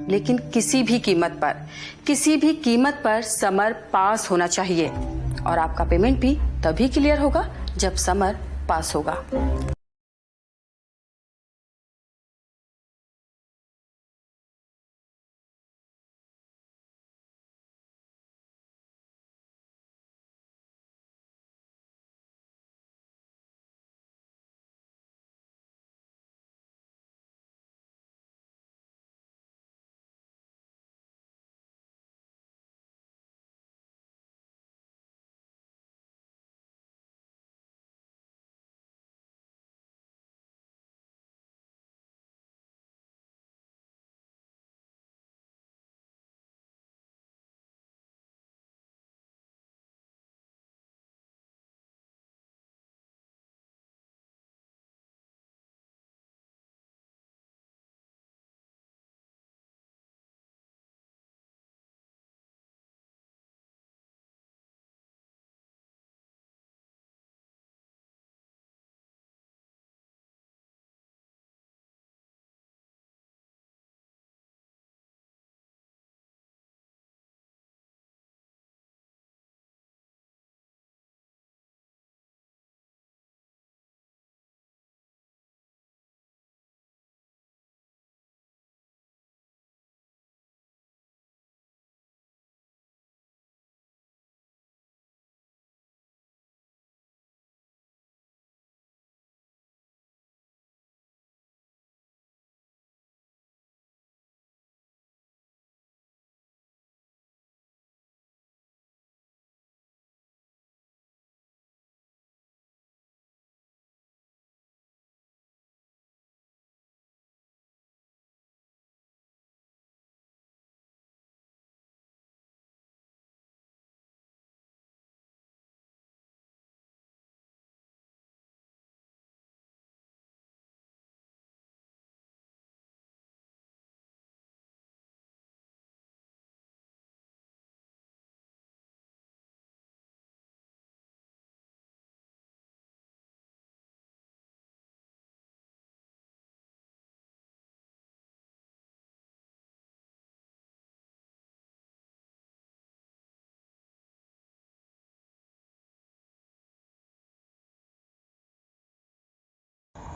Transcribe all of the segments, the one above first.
लेकिन किसी भी कीमत पर समर पास होना चाहिए। और आपका पेमेंट भी तभी क्लियर होगा जब समर पास होगा।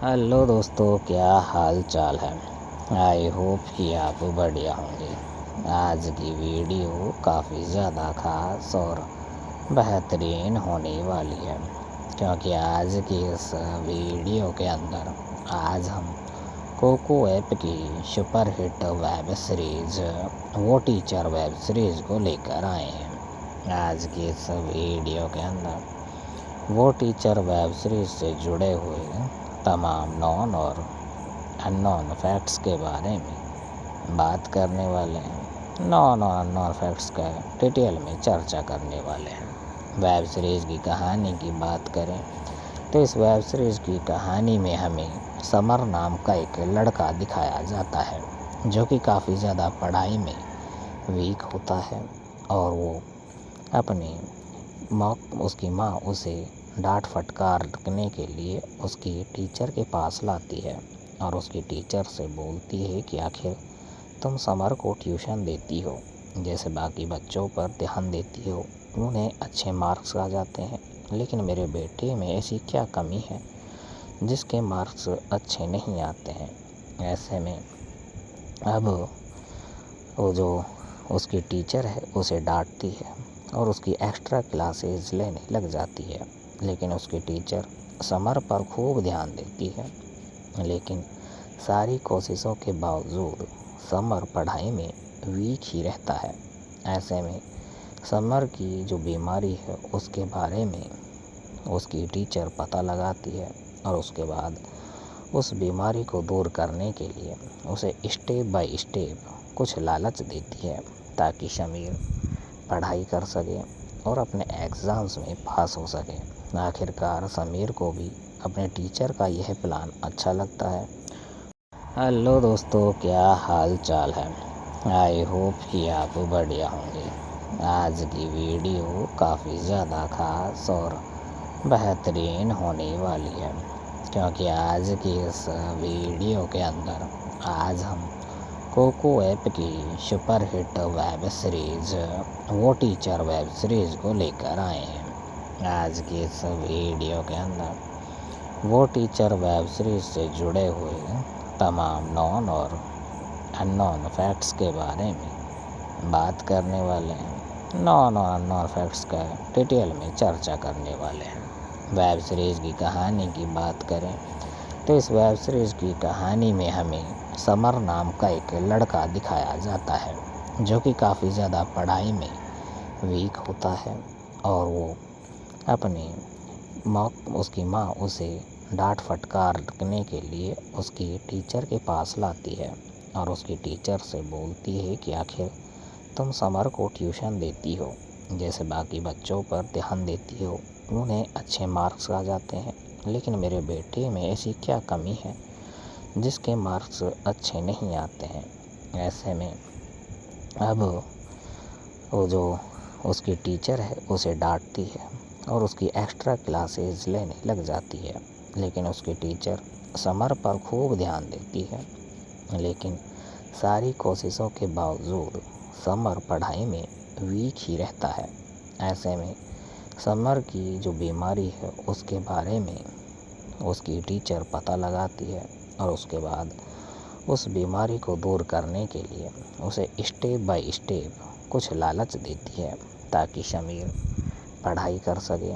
हेलो दोस्तों, क्या हाल चाल है। आई होप कि आप बढ़िया होंगे। आज की वीडियो काफ़ी ज़्यादा ख़ास और बेहतरीन होने वाली है, क्योंकि आज की इस वीडियो के अंदर आज हम कोको ऐप की सुपर हिट वेब सीरीज़ वो टीचर वेब सीरीज़ को लेकर आए हैं। आज की इस वीडियो के अंदर वो टीचर वेब सीरीज़ से जुड़े हुए तमाम नॉन और अननोन फैक्ट्स के बारे में बात करने वाले हैं। नॉन और अननोन फैक्ट्स का डिटेल में चर्चा करने वाले हैं। वेब सीरीज़ की कहानी की बात करें तो इस वेब सीरीज़ की कहानी में हमें समर नाम का एक लड़का दिखाया जाता है, जो कि काफ़ी ज़्यादा पढ़ाई में वीक होता है। और वो अपनी उसकी माँ उसे डांट फटकारने के लिए उसकी टीचर के पास लाती है और उसकी टीचर से बोलती है कि आखिर तुम समर को ट्यूशन देती हो, जैसे बाकी बच्चों पर ध्यान देती हो, उन्हें अच्छे मार्क्स आ जाते हैं, लेकिन मेरे बेटे में ऐसी क्या कमी है जिसके मार्क्स अच्छे नहीं आते हैं। ऐसे में अब वो जो उसकी टीचर है उसे डांटती है और उसकी एक्स्ट्रा क्लासेस लेने लग जाती है, लेकिन उसकी टीचर समर पर खूब ध्यान देती है। लेकिन सारी कोशिशों के बावजूद समर पढ़ाई में वीक ही रहता है। ऐसे में समर की जो बीमारी है उसके बारे में उसकी टीचर पता लगाती है और उसके बाद उस बीमारी को दूर करने के लिए उसे स्टेप बाय स्टेप कुछ लालच देती है, ताकि समीर पढ़ाई कर सके और अपने एग्ज़ाम्स में पास हो सके। आखिरकार समीर को भी अपने टीचर का यह प्लान अच्छा लगता है। हेलो दोस्तों, क्या हाल चाल है। आई होप कि आप बढ़िया होंगे। आज की वीडियो काफ़ी ज़्यादा ख़ास और बेहतरीन होने वाली है, क्योंकि आज की इस वीडियो के अंदर आज हम कोको ऐप की सुपरहिट वेब सीरीज वो टीचर वेब सीरीज को लेकर आए हैं। आज की इस वीडियो के अंदर वो टीचर वेब सीरीज से जुड़े हुए तमाम नॉन और अननोन फैक्ट्स के बारे में बात करने वाले हैं। नॉन और अननोन फैक्ट्स का डिटेल में चर्चा करने वाले हैं। वेब सीरीज़ की कहानी की बात करें तो इस वेब सीरीज़ की कहानी में हमें समर नाम का एक लड़का दिखाया जाता है जो कि काफ़ी ज़्यादा पढ़ाई में वीक होता है और वो अपनी उसकी माँ उसे डांट फटकारने के लिए उसकी टीचर के पास लाती है और उसकी टीचर से बोलती है कि आखिर तुम समर को ट्यूशन देती हो, जैसे बाकी बच्चों पर ध्यान देती हो, उन्हें अच्छे मार्क्स आ जाते हैं, लेकिन मेरे बेटे में ऐसी क्या कमी है जिसके मार्क्स अच्छे नहीं आते हैं। ऐसे में अब वो जो उसकी टीचर है उसे डांटती है और उसकी एक्स्ट्रा क्लासेस लेने लग जाती है, लेकिन उसकी टीचर समर पर खूब ध्यान देती है। लेकिन सारी कोशिशों के बावजूद समर पढ़ाई में वीक ही रहता है। ऐसे में समर की जो बीमारी है उसके बारे में उसकी टीचर पता लगाती है और उसके बाद उस बीमारी को दूर करने के लिए उसे स्टेप बाय स्टेप कुछ लालच देती है ताकि समीर पढ़ाई कर सके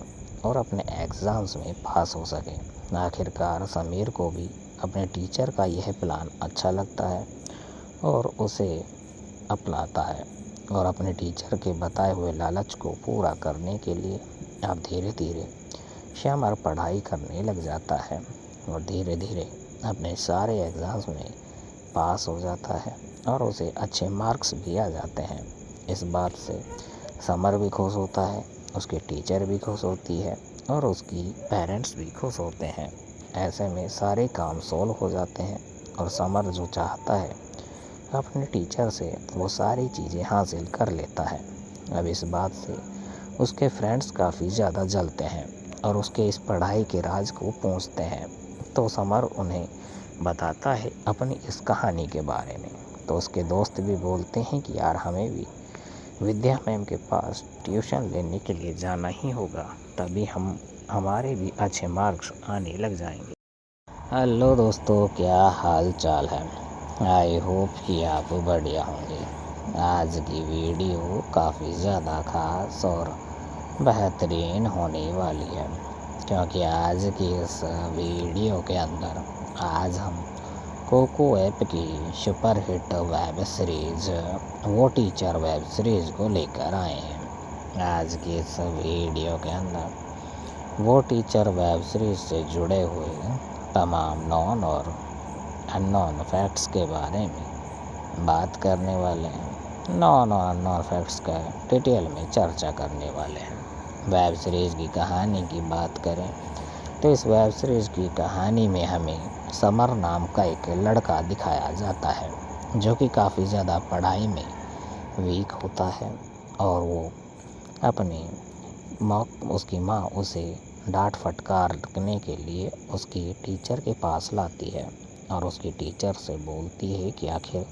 और अपने एग्ज़ाम्स में पास हो सके। आखिरकार समीर को भी अपने टीचर का यह प्लान अच्छा लगता है और उसे अपनाता है और अपने टीचर के बताए हुए लालच को पूरा करने के लिए अब धीरे धीरे समर पढ़ाई करने लग जाता है और धीरे धीरे अपने सारे एग्ज़ाम्स में पास हो जाता है और उसे अच्छे मार्क्स भी आ जाते हैं। इस बात से समर भी खुश होता है, उसके टीचर भी खुश होती है और उसकी पेरेंट्स भी खुश होते हैं। ऐसे में सारे काम सॉल्व हो जाते हैं और समर जो चाहता है अपने टीचर से वो सारी चीज़ें हासिल कर लेता है। अब इस बात से उसके फ्रेंड्स काफ़ी ज़्यादा जलते हैं और उसके इस पढ़ाई के राज को पूछते हैं, तो समर उन्हें बताता है अपनी इस कहानी के बारे में। तो उसके दोस्त भी बोलते हैं कि यार हमें भी विद्या मैम के पास ट्यूशन लेने के लिए जाना ही होगा, तभी हमारे भी अच्छे मार्क्स आने लग जाएंगे। हेलो दोस्तों, क्या हाल चाल है? आई होप कि आप बढ़िया होंगे। आज की वीडियो काफ़ी ज़्यादा खास और बेहतरीन होने वाली है, क्योंकि आज की इस वीडियो के अंदर आज हम कोको ऐप की सुपरहिट वेब सीरीज वो टीचर वेब सीरीज़ को लेकर आए हैं। आज की इस वीडियो के अंदर वो टीचर वेब सीरीज़ से जुड़े हुए तमाम नॉन और अननोन फैक्ट्स के बारे में बात करने वाले हैं। नॉन और अननोन फैक्ट्स का डिटेल में चर्चा करने वाले हैं। वेब सीरीज़ की कहानी की बात करें तो इस वेब सीरीज़ की कहानी में हमें समर नाम का एक लड़का दिखाया जाता है जो कि काफ़ी ज़्यादा पढ़ाई में वीक होता है और वो अपनी उसकी माँ उसे डांट फटकारने के लिए उसकी टीचर के पास लाती है और उसकी टीचर से बोलती है कि आखिर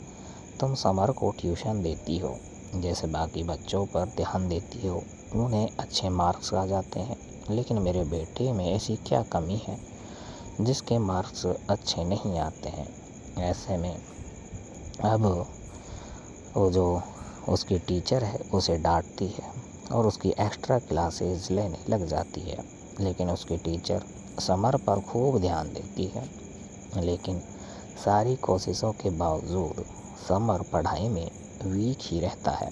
तुम समर को ट्यूशन देती हो, जैसे बाकी बच्चों पर ध्यान देती हो, उन्हें अच्छे मार्क्स आ जाते हैं, लेकिन मेरे बेटे में ऐसी क्या कमी है जिसके मार्क्स अच्छे नहीं आते हैं। ऐसे में अब वो जो उसकी टीचर है उसे डांटती है और उसकी एक्स्ट्रा क्लासेस लेने लग जाती है, लेकिन उसकी टीचर समर पर खूब ध्यान देती है। लेकिन सारी कोशिशों के बावजूद समर पढ़ाई में वीक ही रहता है।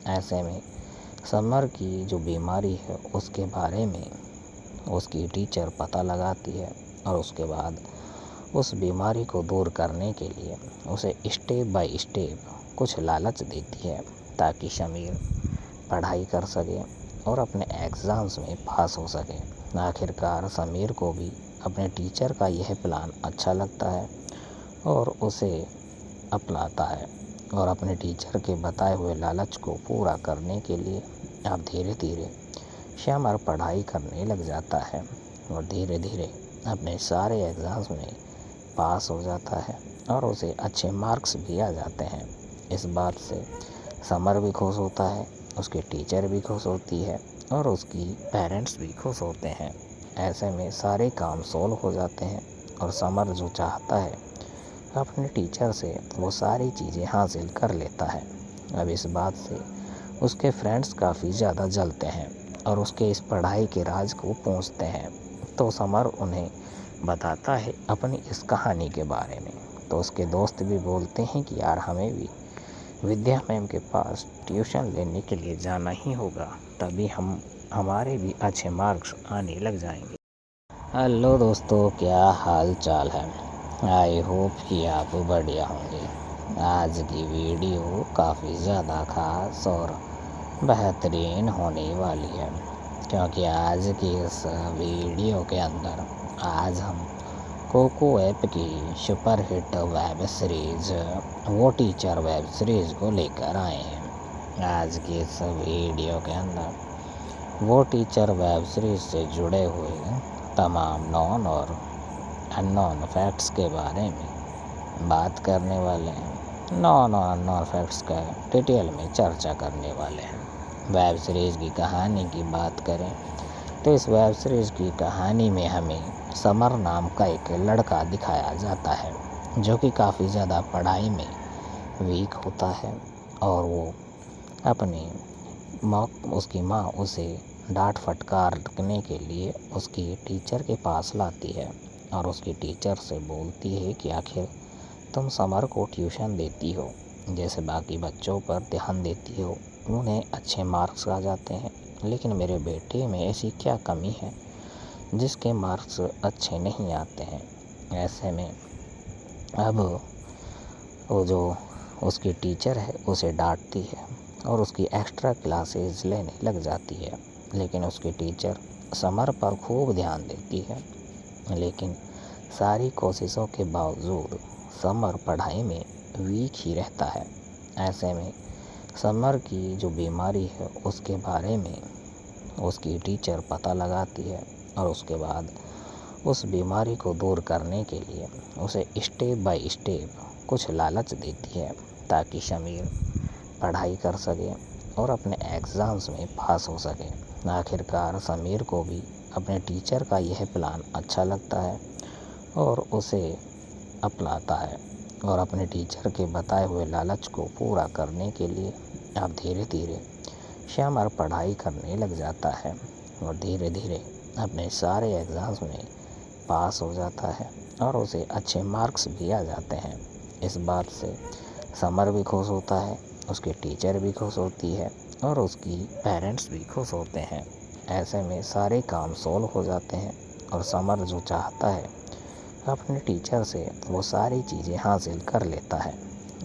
ऐसे में समर की जो बीमारी है उसके बारे में उसकी टीचर पता लगाती है और उसके बाद उस बीमारी को दूर करने के लिए उसे स्टेप बाय स्टेप कुछ लालच देती है ताकि समीर पढ़ाई कर सके और अपने एग्ज़ाम्स में पास हो सके। आखिरकार समीर को भी अपने टीचर का यह प्लान अच्छा लगता है और उसे अपनाता है और अपने टीचर के बताए हुए लालच को पूरा करने के लिए अब धीरे धीरे समर पढ़ाई करने लग जाता है और धीरे धीरे अपने सारे एग्ज़ाम्स में पास हो जाता है और उसे अच्छे मार्क्स भी आ जाते हैं। इस बात से समर भी खुश होता है, उसके टीचर भी खुश होती है और उसकी पेरेंट्स भी खुश होते हैं। ऐसे में सारे काम सॉल्व हो जाते हैं और समर जो चाहता है अपने टीचर से वो सारी चीज़ें हासिल कर लेता है। अब इस बात से उसके फ्रेंड्स काफ़ी ज़्यादा जलते हैं और उसके इस पढ़ाई के राज को पूछते हैं। तो समर उन्हें बताता है अपनी इस कहानी के बारे में। तो उसके दोस्त भी बोलते हैं कि यार हमें भी विद्या मैम के पास ट्यूशन लेने के लिए जाना ही होगा, तभी हमारे भी अच्छे मार्क्स आने लग जाएंगे। हेलो दोस्तों, क्या हाल चाल है? आई होप कि आप बढ़िया होंगे। आज की वीडियो काफ़ी ज़्यादा खास और बेहतरीन होने वाली है, क्योंकि आज की इस वीडियो के अंदर आज हम कोको ऐप की सुपर हिट वेब सीरीज वो टीचर वेब सीरीज़ को लेकर आए हैं। आज की इस वीडियो के अंदर वो टीचर वेब सीरीज से जुड़े हुए तमाम नॉन और अननोन फैक्ट्स के बारे में बात करने वाले हैं। नॉन और अननोन फैक्ट्स का डिटेल में चर्चा करने वाले हैं। वेब सीरीज़ की कहानी की बात करें तो इस वेब सीरीज़ की कहानी में हमें समर नाम का एक लड़का दिखाया जाता है, जो कि काफ़ी ज़्यादा पढ़ाई में वीक होता है और वो उसकी माँ उसे डांट फटकारने के लिए उसकी टीचर के पास लाती है और उसकी टीचर से बोलती है कि आखिर तुम समर को ट्यूशन देती हो, जैसे बाकी बच्चों पर ध्यान देती हो, उन्हें अच्छे मार्क्स आ जाते हैं, लेकिन मेरे बेटे में ऐसी क्या कमी है जिसके मार्क्स अच्छे नहीं आते हैं। ऐसे में अब वो जो उसकी टीचर है उसे डांटती है और उसकी एक्स्ट्रा क्लासेस लेने लग जाती है, लेकिन उसकी टीचर समर पर खूब ध्यान देती है। लेकिन सारी कोशिशों के बावजूद समर पढ़ाई में वीक ही रहता है। ऐसे में समर की जो बीमारी है उसके बारे में उसकी टीचर पता लगाती है और उसके बाद उस बीमारी को दूर करने के लिए उसे स्टेप बाय स्टेप कुछ लालच देती है, ताकि समीर पढ़ाई कर सके और अपने एग्ज़ाम्स में पास हो सके। आखिरकार समीर को भी अपने टीचर का यह प्लान अच्छा लगता है और उसे अपनाता है और अपने टीचर के बताए हुए लालच को पूरा करने के लिए अब धीरे धीरे समर पढ़ाई करने लग जाता है और धीरे धीरे अपने सारे एग्ज़ाम्स में पास हो जाता है और उसे अच्छे मार्क्स भी आ जाते हैं। इस बात से समर भी खुश होता है, उसके टीचर भी खुश होती है और उसकी पेरेंट्स भी खुश होते हैं। ऐसे में सारे काम सॉल्व हो जाते हैं और समर जो चाहता है अपने टीचर से वो सारी चीज़ें हासिल कर लेता है।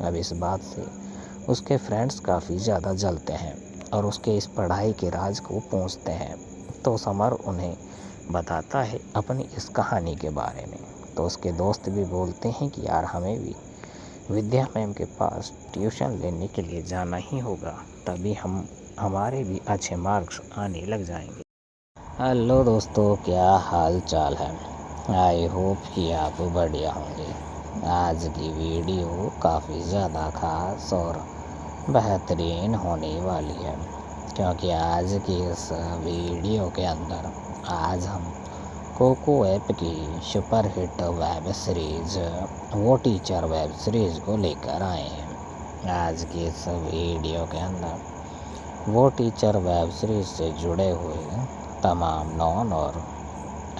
अब इस बात से उसके फ्रेंड्स काफ़ी ज़्यादा जलते हैं और उसके इस पढ़ाई के राज को पूछते हैं। तो समर उन्हें बताता है अपनी इस कहानी के बारे में। तो उसके दोस्त भी बोलते हैं कि यार हमें भी विद्या मैम के पास ट्यूशन लेने के लिए जाना ही होगा, तभी हमारे भी अच्छे मार्क्स आने लग जाएंगे। हेलो दोस्तों, क्या हाल चाल है? आई होप कि आप बढ़िया होंगे। आज की वीडियो काफ़ी ज़्यादा खास और बेहतरीन होने वाली है, क्योंकि आज की इस वीडियो के अंदर आज हम कोको ऐप की सुपर हिट वेब सीरीज वो टीचर वेब सीरीज़ को लेकर आए हैं। आज की इस वीडियो के अंदर वो टीचर वेब सीरीज़ से जुड़े हुए तमाम नॉन और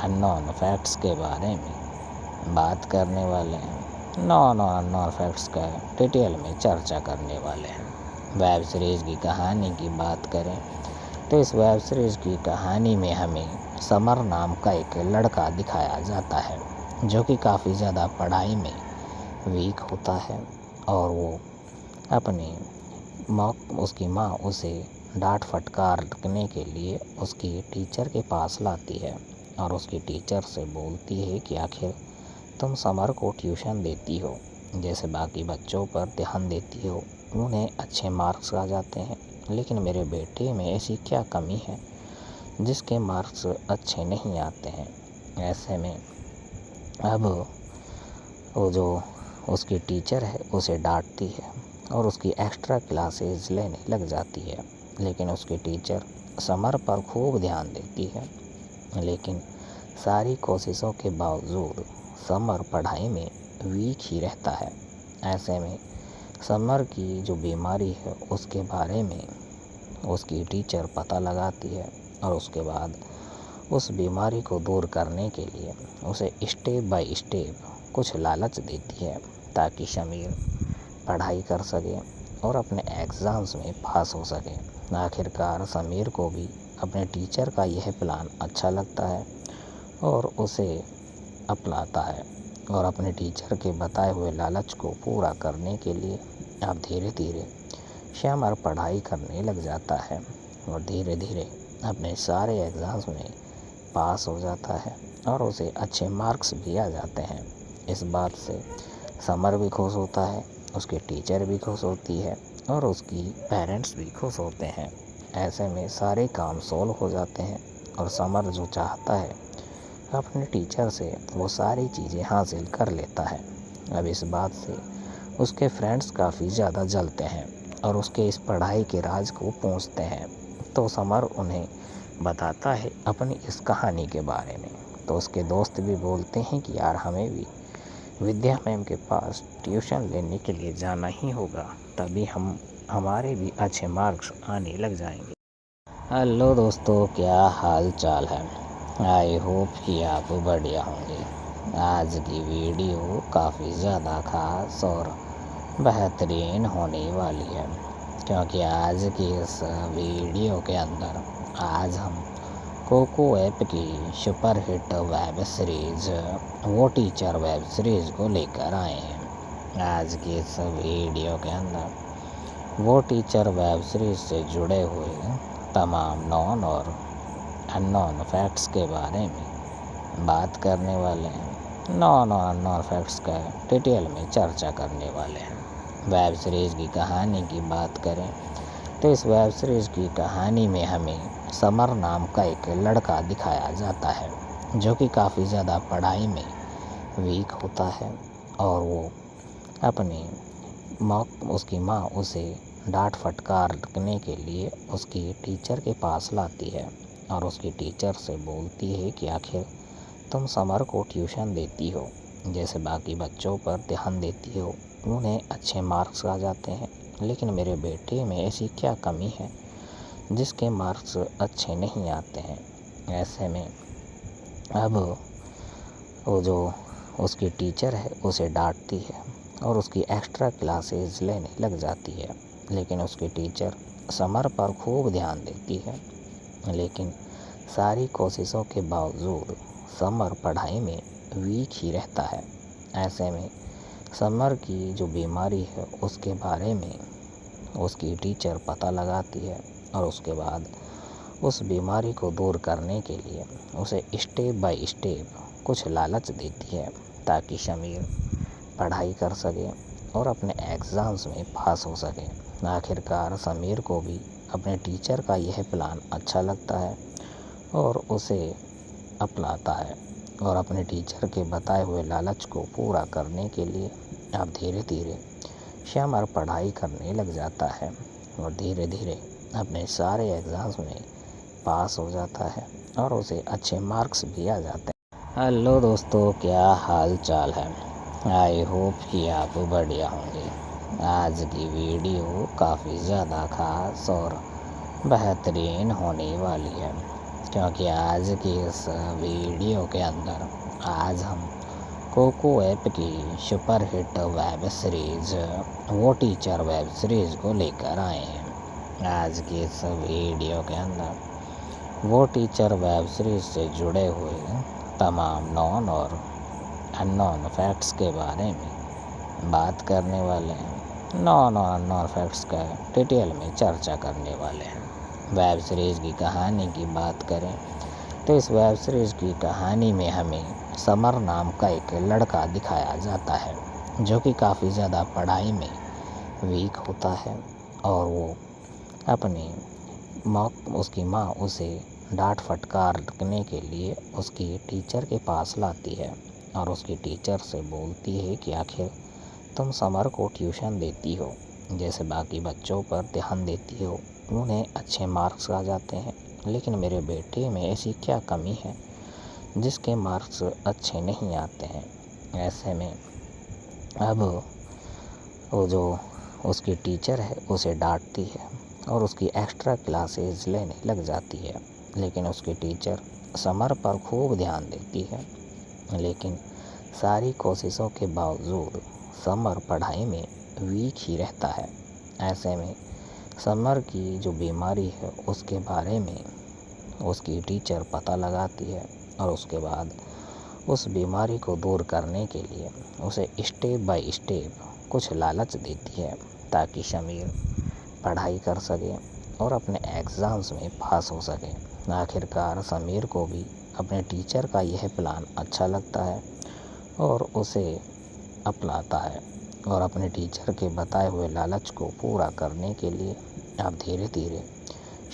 अननोन फैक्ट्स के बारे में बात करने वाले हैं। नॉन और अननोन फैक्ट्स का डिटेल में चर्चा करने वाले हैं। वेब सीरीज़ की कहानी की बात करें तो इस वेब सीरीज़ की कहानी में हमें समर नाम का एक लड़का दिखाया जाता है, जो कि काफ़ी ज़्यादा पढ़ाई में वीक होता है और वो उसकी माँ उसे डांट फटकारने के लिए उसकी टीचर के पास लाती है और उसकी टीचर से बोलती है कि आखिर तुम समर को ट्यूशन देती हो, जैसे बाकी बच्चों पर ध्यान देती हो, उन्हें अच्छे मार्क्स आ जाते हैं, लेकिन मेरे बेटे में ऐसी क्या कमी है जिसके मार्क्स अच्छे नहीं आते हैं। ऐसे में अब वो जो उसकी टीचर है उसे डांटती है और उसकी एक्स्ट्रा क्लासेस लेने लग जाती है। लेकिन उसकी टीचर समर पर खूब ध्यान देती है। लेकिन सारी कोशिशों के बावजूद समर पढ़ाई में वीक ही रहता है। ऐसे में समर की जो बीमारी है उसके बारे में उसकी टीचर पता लगाती है और उसके बाद उस बीमारी को दूर करने के लिए उसे स्टेप बाय स्टेप कुछ लालच देती है ताकि समीर पढ़ाई कर सके और अपने एग्ज़ाम्स में पास हो सके। आखिरकार समीर को भी अपने टीचर का यह प्लान अच्छा लगता है और उसे अपनाता है और अपने टीचर के बताए हुए लालच को पूरा करने के लिए अब धीरे धीरे श्यामर पढ़ाई करने लग जाता है और धीरे धीरे अपने सारे एग्ज़ाम्स में पास हो जाता है और उसे अच्छे मार्क्स भी आ जाते हैं। इस बात से समर भी खुश होता है, उसके टीचर भी खुश होती है और उसकी पेरेंट्स भी खुश होते हैं। ऐसे में सारे काम सॉल्व हो जाते हैं और समर जो चाहता है अपने टीचर से वो सारी चीज़ें हासिल कर लेता है। अब इस बात से उसके फ्रेंड्स काफ़ी ज़्यादा जलते हैं और उसके इस पढ़ाई के राज को पूछते हैं। तो समर उन्हें बताता है अपनी इस कहानी के बारे में। तो उसके दोस्त भी बोलते हैं कि यार हमें भी विद्या मैम के पास ट्यूशन लेने के लिए जाना ही होगा, तभी हमारे भी अच्छे मार्क्स आने लग जाएंगे। हेलो दोस्तों, क्या हाल चाल है? आई होप कि आप बढ़िया होंगे। आज की वीडियो काफ़ी ज़्यादा खास और बेहतरीन होने वाली है, क्योंकि आज की इस वीडियो के अंदर आज हम कोको ऐप की सुपर हिट वेब सीरीज़ वो टीचर वेब सीरीज़ को लेकर आए हैं। आज की इस वीडियो के अंदर वो टीचर वेब सीरीज़ से जुड़े हुए तमाम नॉन और अननोन फैक्ट्स के बारे में बात करने वाले हैं। नॉन और अननोन फैक्ट्स का डिटेल में चर्चा करने वाले हैं। वेब सीरीज़ की कहानी की बात करें तो इस वेब सीरीज़ की कहानी में हमें समर नाम का एक लड़का दिखाया जाता है जो कि काफ़ी ज़्यादा पढ़ाई में वीक होता है और वो अपनी उसकी माँ उसे डांट फटकारने के लिए उसकी टीचर के पास लाती है और उसकी टीचर से बोलती है कि आखिर तुम समर को ट्यूशन देती हो, जैसे बाकी बच्चों पर ध्यान देती हो, उन्हें अच्छे मार्क्स आ जाते हैं, लेकिन मेरे बेटे में ऐसी क्या कमी है जिसके मार्क्स अच्छे नहीं आते हैं। ऐसे में अब वो जो उसकी टीचर है उसे डांटती है और उसकी एक्स्ट्रा क्लासेस लेने लग जाती है। लेकिन उसकी टीचर समर पर खूब ध्यान देती है। लेकिन सारी कोशिशों के बावजूद समर पढ़ाई में वीक ही रहता है। ऐसे में समर की जो बीमारी है उसके बारे में उसकी टीचर पता लगाती है और उसके बाद उस बीमारी को दूर करने के लिए उसे स्टेप बाय स्टेप कुछ लालच देती है ताकि समीर पढ़ाई कर सके और अपने एग्ज़ाम्स में पास हो सके। आखिरकार समीर को भी अपने टीचर का यह प्लान अच्छा लगता है और उसे अपनाता है और अपने टीचर के बताए हुए लालच को पूरा करने के लिए अब धीरे धीरे श्यामर पढ़ाई करने लग जाता है और धीरे धीरे अपने सारे एग्ज़ाम्स में पास हो जाता है और उसे अच्छे मार्क्स भी आ जाते हैं। हेलो दोस्तों, क्या हाल चाल है? आई होप कि आप बढ़िया होंगे। आज की वीडियो काफ़ी ज़्यादा खास और बेहतरीन होने वाली है, क्योंकि आज की इस वीडियो के अंदर आज हम कोको ऐप की सुपर हिट वेब सीरीज़ वो टीचर वेब सीरीज़ को लेकर आए हैं। आज की इस वीडियो के अंदर वो टीचर वेब सीरीज़ से जुड़े हुए तमाम नॉन और अननोन फैक्ट्स के बारे में बात करने वाले हैं। नॉन और अननोन फैक्ट्स का डिटेल में चर्चा करने वाले हैं। वेब सीरीज़ की कहानी की बात करें तो इस वेब सीरीज़ की कहानी में हमें समर नाम का एक लड़का दिखाया जाता है जो कि काफ़ी ज़्यादा पढ़ाई में वीक होता है और वो अपनी उसकी माँ उसे डांट फटकारने के लिए उसकी टीचर के पास लाती है और उसकी टीचर से बोलती है कि आखिर तुम समर को ट्यूशन देती हो, जैसे बाकी बच्चों पर ध्यान देती हो, उन्हें अच्छे मार्क्स आ जाते हैं, लेकिन मेरे बेटे में ऐसी क्या कमी है जिसके मार्क्स अच्छे नहीं आते हैं। ऐसे में अब वो जो उसकी टीचर है उसे डांटती है और उसकी एक्स्ट्रा क्लासेस लेने लग जाती है, लेकिन उसकी टीचर समर पर खूब ध्यान देती है। लेकिन सारी कोशिशों के बावजूद समर पढ़ाई में वीक ही रहता है। ऐसे में समर की जो बीमारी है उसके बारे में उसकी टीचर पता लगाती है और उसके बाद उस बीमारी को दूर करने के लिए उसे स्टेप बाय स्टेप कुछ लालच देती है ताकि समीर पढ़ाई कर सके और अपने एग्ज़ाम्स में पास हो सके। आखिरकार समीर को भी अपने टीचर का यह प्लान अच्छा लगता है और उसे अपनाता है और अपने टीचर के बताए हुए लालच को पूरा करने के लिए अब धीरे धीरे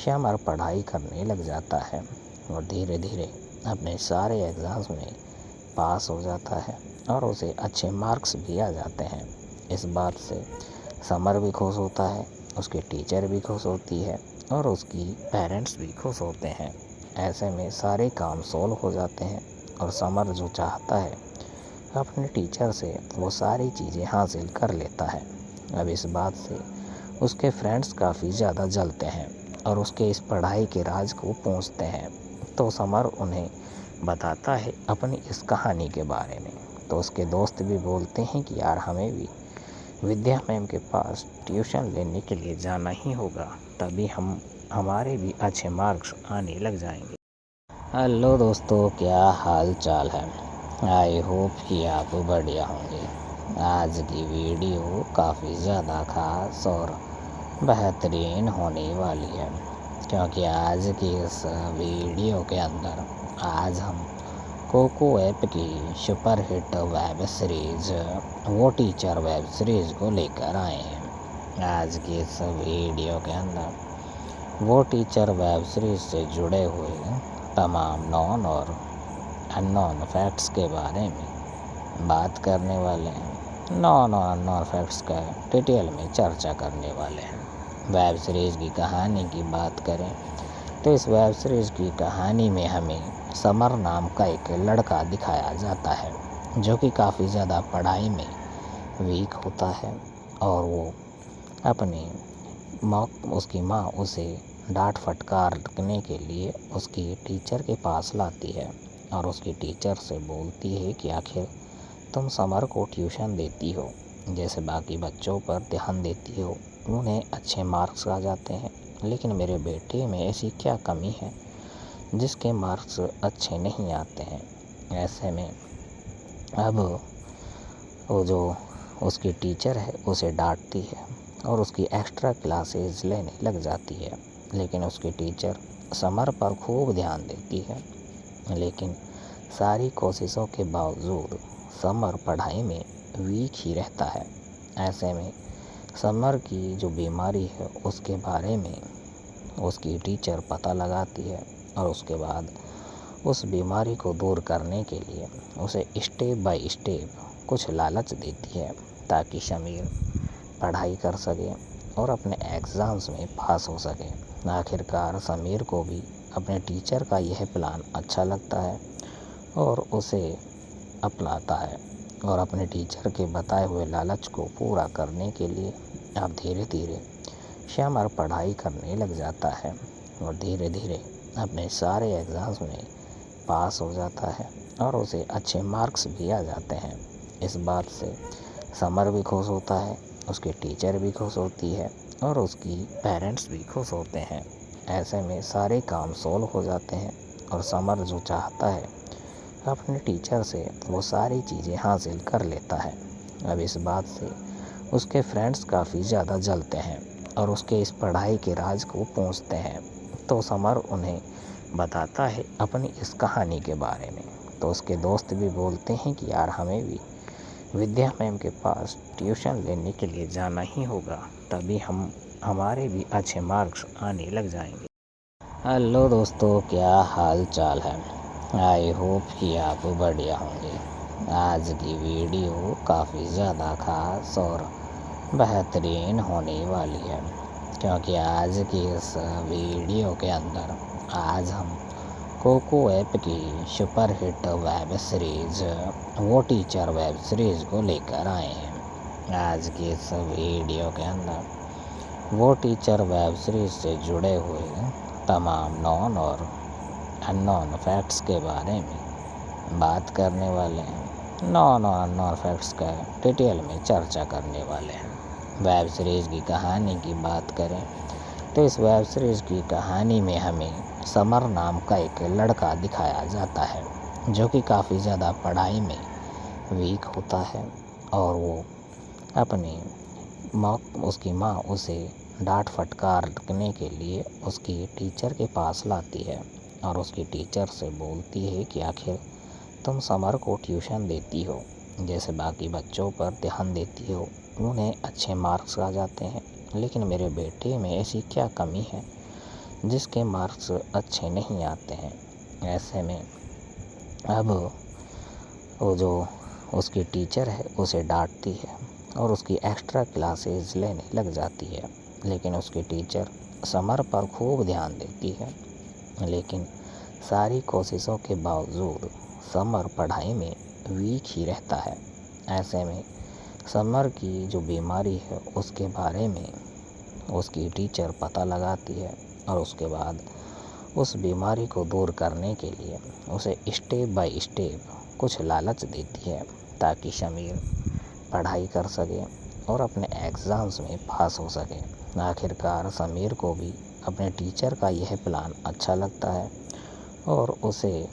समर पढ़ाई करने लग जाता है और धीरे धीरे अपने सारे एग्ज़ाम्स में पास हो जाता है और उसे अच्छे मार्क्स भी आ जाते हैं। इस बात से समर भी खुश होता है, उसके टीचर भी खुश होती है और उसकी पेरेंट्स भी खुश होते हैं। ऐसे में सारे काम सॉल्व हो जाते हैं और समर जो चाहता है अपने टीचर से वो सारी चीज़ें हासिल कर लेता है। अब इस बात से उसके फ्रेंड्स काफ़ी ज़्यादा जलते हैं और उसके इस पढ़ाई के राज को पूछते हैं, तो समर उन्हें बताता है अपनी इस कहानी के बारे में। तो उसके दोस्त भी बोलते हैं कि यार हमें भी विद्या मैम के पास ट्यूशन लेने के लिए जाना ही होगा, तभी हमारे भी अच्छे मार्क्स आने लग जाएंगे। हेलो दोस्तों, क्या हाल चाल है। आई होप कि आप बढ़िया होंगे। आज की वीडियो काफ़ी ज़्यादा खास और बेहतरीन होने वाली है, क्योंकि आज की इस वीडियो के अंदर आज हम कोको ऐप की सुपर हिट वेब सीरीज़ वो टीचर वेब सीरीज़ को लेकर आए हैं। आज की इस वीडियो के अंदर वो टीचर वेब सीरीज़ से जुड़े हुए तमाम नॉन और अननोन फैक्ट्स के बारे में बात करने वाले हैं। नॉन और अननोन फैक्ट्स का डिटेल में चर्चा करने वाले हैं। वेब सीरीज़ की कहानी की बात करें तो इस वेब सीरीज़ की कहानी में हमें समर नाम का एक लड़का दिखाया जाता है जो कि काफ़ी ज़्यादा पढ़ाई में वीक होता है और वो अपनी उसकी माँ उसे डांट फटकारने के लिए उसकी टीचर के पास लाती है और उसकी टीचर से बोलती है कि आखिर तुम समर को ट्यूशन देती हो, जैसे बाकी बच्चों पर ध्यान देती हो, उन्हें अच्छे मार्क्स आ जाते हैं, लेकिन मेरे बेटे में ऐसी क्या कमी है जिसके मार्क्स अच्छे नहीं आते हैं। ऐसे में अब वो जो उसकी टीचर है उसे डांटती है और उसकी एक्स्ट्रा क्लासेस लेने लग जाती है, लेकिन उसकी टीचर समर पर खूब ध्यान देती है। लेकिन सारी कोशिशों के बावजूद समर पढ़ाई में वीक ही रहता है। ऐसे में समर की जो बीमारी है उसके बारे में उसकी टीचर पता लगाती है और उसके बाद उस बीमारी को दूर करने के लिए उसे स्टेप बाय स्टेप कुछ लालच देती है ताकि समीर पढ़ाई कर सके और अपने एग्ज़ाम्स में पास हो सके। आखिरकार समीर को भी अपने टीचर का यह प्लान अच्छा लगता है और उसे अपनाता है और अपने टीचर के बताए हुए लालच को पूरा करने के लिए अब धीरे धीरे समर पढ़ाई करने लग जाता है और धीरे धीरे अपने सारे एग्ज़ाम्स में पास हो जाता है और उसे अच्छे मार्क्स भी आ जाते हैं। इस बात से समर भी खुश होता है, उसके टीचर भी खुश होती है और उसकी पेरेंट्स भी खुश होते हैं। ऐसे में सारे काम सॉल्व हो जाते हैं और समर जो चाहता है अपने टीचर से वो सारी चीज़ें हासिल कर लेता है। अब इस बात से उसके फ्रेंड्स काफ़ी ज़्यादा जलते हैं और उसके इस पढ़ाई के राज को पूछते हैं, तो समर उन्हें बताता है अपनी इस कहानी के बारे में। तो उसके दोस्त भी बोलते हैं कि यार हमें भी विद्या मैम के पास ट्यूशन लेने के लिए जाना ही होगा, तभी हमारे भी अच्छे मार्क्स आने लग जाएंगे। हेलो दोस्तों, क्या हाल चाल है। आई होप कि आप बढ़िया होंगे। आज की वीडियो काफ़ी ज़्यादा खास और बेहतरीन होने वाली है, क्योंकि आज की इस वीडियो के अंदर आज हम कोको ऐप की सुपर हिट वेब सीरीज़ वो टीचर वेब सीरीज़ को लेकर आए हैं। आज की इस वीडियो के अंदर वो टीचर वेब सीरीज़ से जुड़े हुए तमाम नॉन और अननोन फैक्ट्स के बारे में बात करने वाले हैं। नॉन और अननोन फैक्ट्स का डिटेल में चर्चा करने वाले हैं। वेब सीरीज़ की कहानी की बात करें तो इस वेब सीरीज़ की कहानी में हमें समर नाम का एक लड़का दिखाया जाता है, जो कि काफ़ी ज़्यादा पढ़ाई में वीक होता है और वो अपनी उसकी माँ उसे डांट फटकारने के लिए उसकी टीचर के पास लाती है और उसकी टीचर से बोलती है कि आखिर तुम समर को ट्यूशन देती हो, जैसे बाकी बच्चों पर ध्यान देती हो, उन्हें अच्छे मार्क्स आ जाते हैं, लेकिन मेरे बेटे में ऐसी क्या कमी है जिसके मार्क्स अच्छे नहीं आते हैं। ऐसे में अब वो जो उसकी टीचर है उसे डांटती है और उसकी एक्स्ट्रा क्लासेस लेने लग जाती है, लेकिन उसकी टीचर समर पर खूब ध्यान देती है, लेकिन सारी कोशिशों के बावजूद समर पढ़ाई में वीक ही रहता है। ऐसे में समर की जो बीमारी है उसके बारे में उसकी टीचर पता लगाती है और उसके बाद उस बीमारी को दूर करने के लिए उसे स्टेप बाय स्टेप कुछ लालच देती है ताकि समीर पढ़ाई कर सके और अपने एग्ज़ाम्स में पास हो सके। आखिरकार समीर को भी अपने टीचर का यह प्लान अच्छा लगता है और उसे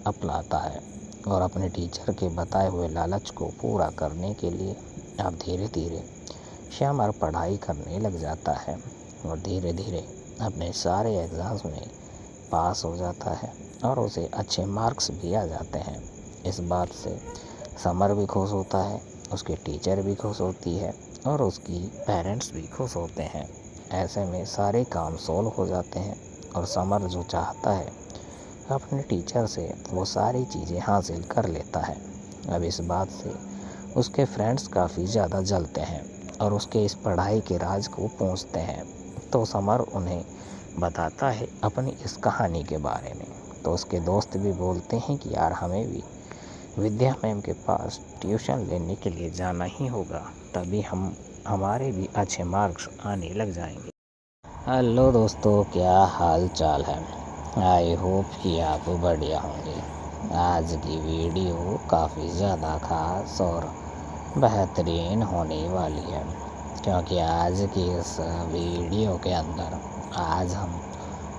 अपनाता है और अपने टीचर के बताए हुए लालच को पूरा करने के लिए अब धीरे धीरे समर पढ़ाई करने लग जाता है और धीरे धीरे अपने सारे एग्ज़ाम्स में पास हो जाता है और उसे अच्छे मार्क्स भी आ जाते हैं। इस बात से समर भी खुश होता है, उसकी टीचर भी खुश होती है और उसकी पेरेंट्स भी खुश होते हैं। ऐसे में सारे काम सॉल्व हो जाते हैं और समर जो चाहता है अपने टीचर से वो सारी चीज़ें हासिल कर लेता है। अब इस बात से उसके फ्रेंड्स काफ़ी ज़्यादा जलते हैं और उसके इस पढ़ाई के राज को पूछते हैं, तो समर उन्हें बताता है अपनी इस कहानी के बारे में। तो उसके दोस्त भी बोलते हैं कि यार हमें भी विद्या मैम के पास ट्यूशन लेने के लिए जाना ही होगा, तभी हमारे भी अच्छे मार्क्स आने लग जाएंगे। हेलो दोस्तों, क्या हाल चाल है? आई होप कि आप बढ़िया होंगे। आज की वीडियो काफ़ी ज़्यादा खास और बेहतरीन होने वाली है, क्योंकि आज की इस वीडियो के अंदर आज हम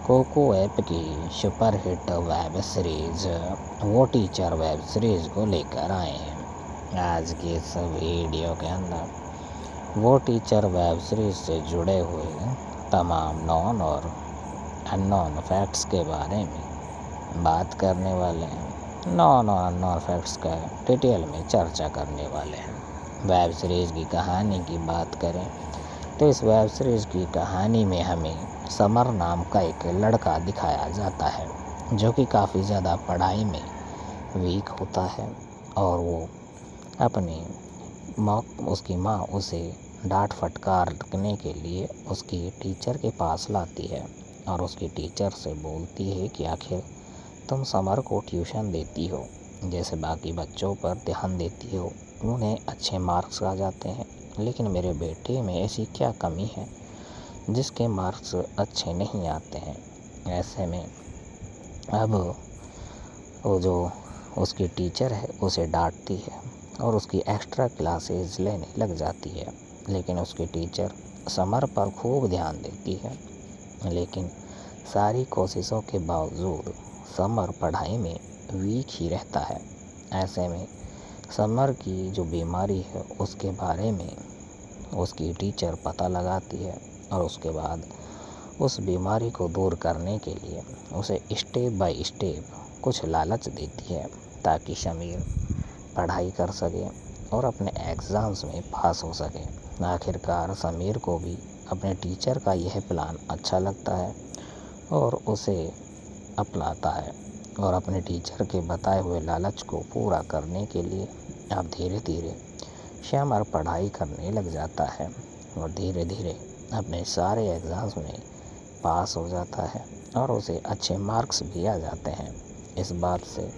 कोको ऐप की सुपर हिट वेब सीरीज़ वो टीचर वेब सीरीज़ को लेकर आए हैं। आज की इस वीडियो के अंदर वो टीचर वेब सीरीज़ से जुड़े हुए तमाम नॉन और अननोन फैक्ट्स के बारे में बात करने वाले हैं। नॉन और अननोन फैक्ट्स का डिटेल में चर्चा करने वाले हैं। वेब सीरीज़ की कहानी की बात करें तो इस वेब सीरीज़ की कहानी में हमें समर नाम का एक लड़का दिखाया जाता है, जो कि काफ़ी ज़्यादा पढ़ाई में वीक होता है और वो अपनी उसकी माँ उसे डांट फटकारने के लिए उसकी टीचर के पास लाती है और उसकी टीचर से बोलती है कि आखिर तुम समर को ट्यूशन देती हो, जैसे बाकी बच्चों पर ध्यान देती हो, उन्हें अच्छे मार्क्स आ जाते हैं, लेकिन मेरे बेटे में ऐसी क्या कमी है जिसके मार्क्स अच्छे नहीं आते हैं। ऐसे में अब वो जो उसकी टीचर है उसे डांटती है और उसकी एक्स्ट्रा क्लासेस लेने लग जाती है, लेकिन उसकी टीचर समर पर खूब ध्यान देती है, लेकिन सारी कोशिशों के बावजूद समर पढ़ाई में वीक ही रहता है। ऐसे में समर की जो बीमारी है उसके बारे में उसकी टीचर पता लगाती है और उसके बाद उस बीमारी को दूर करने के लिए उसे स्टेप बाय स्टेप कुछ लालच देती है ताकि समीर पढ़ाई कर सके और अपने एग्ज़ाम्स में पास हो सके। आखिरकार समीर को भी अपने टीचर का यह प्लान अच्छा लगता है और उसे अपनाता है और अपने टीचर के बताए हुए लालच को पूरा करने के लिए अब धीरे धीरे समर पढ़ाई करने लग जाता है और धीरे धीरे अपने सारे एग्ज़ाम्स में पास हो जाता है और उसे अच्छे मार्क्स भी आ जाते हैं। इस बात से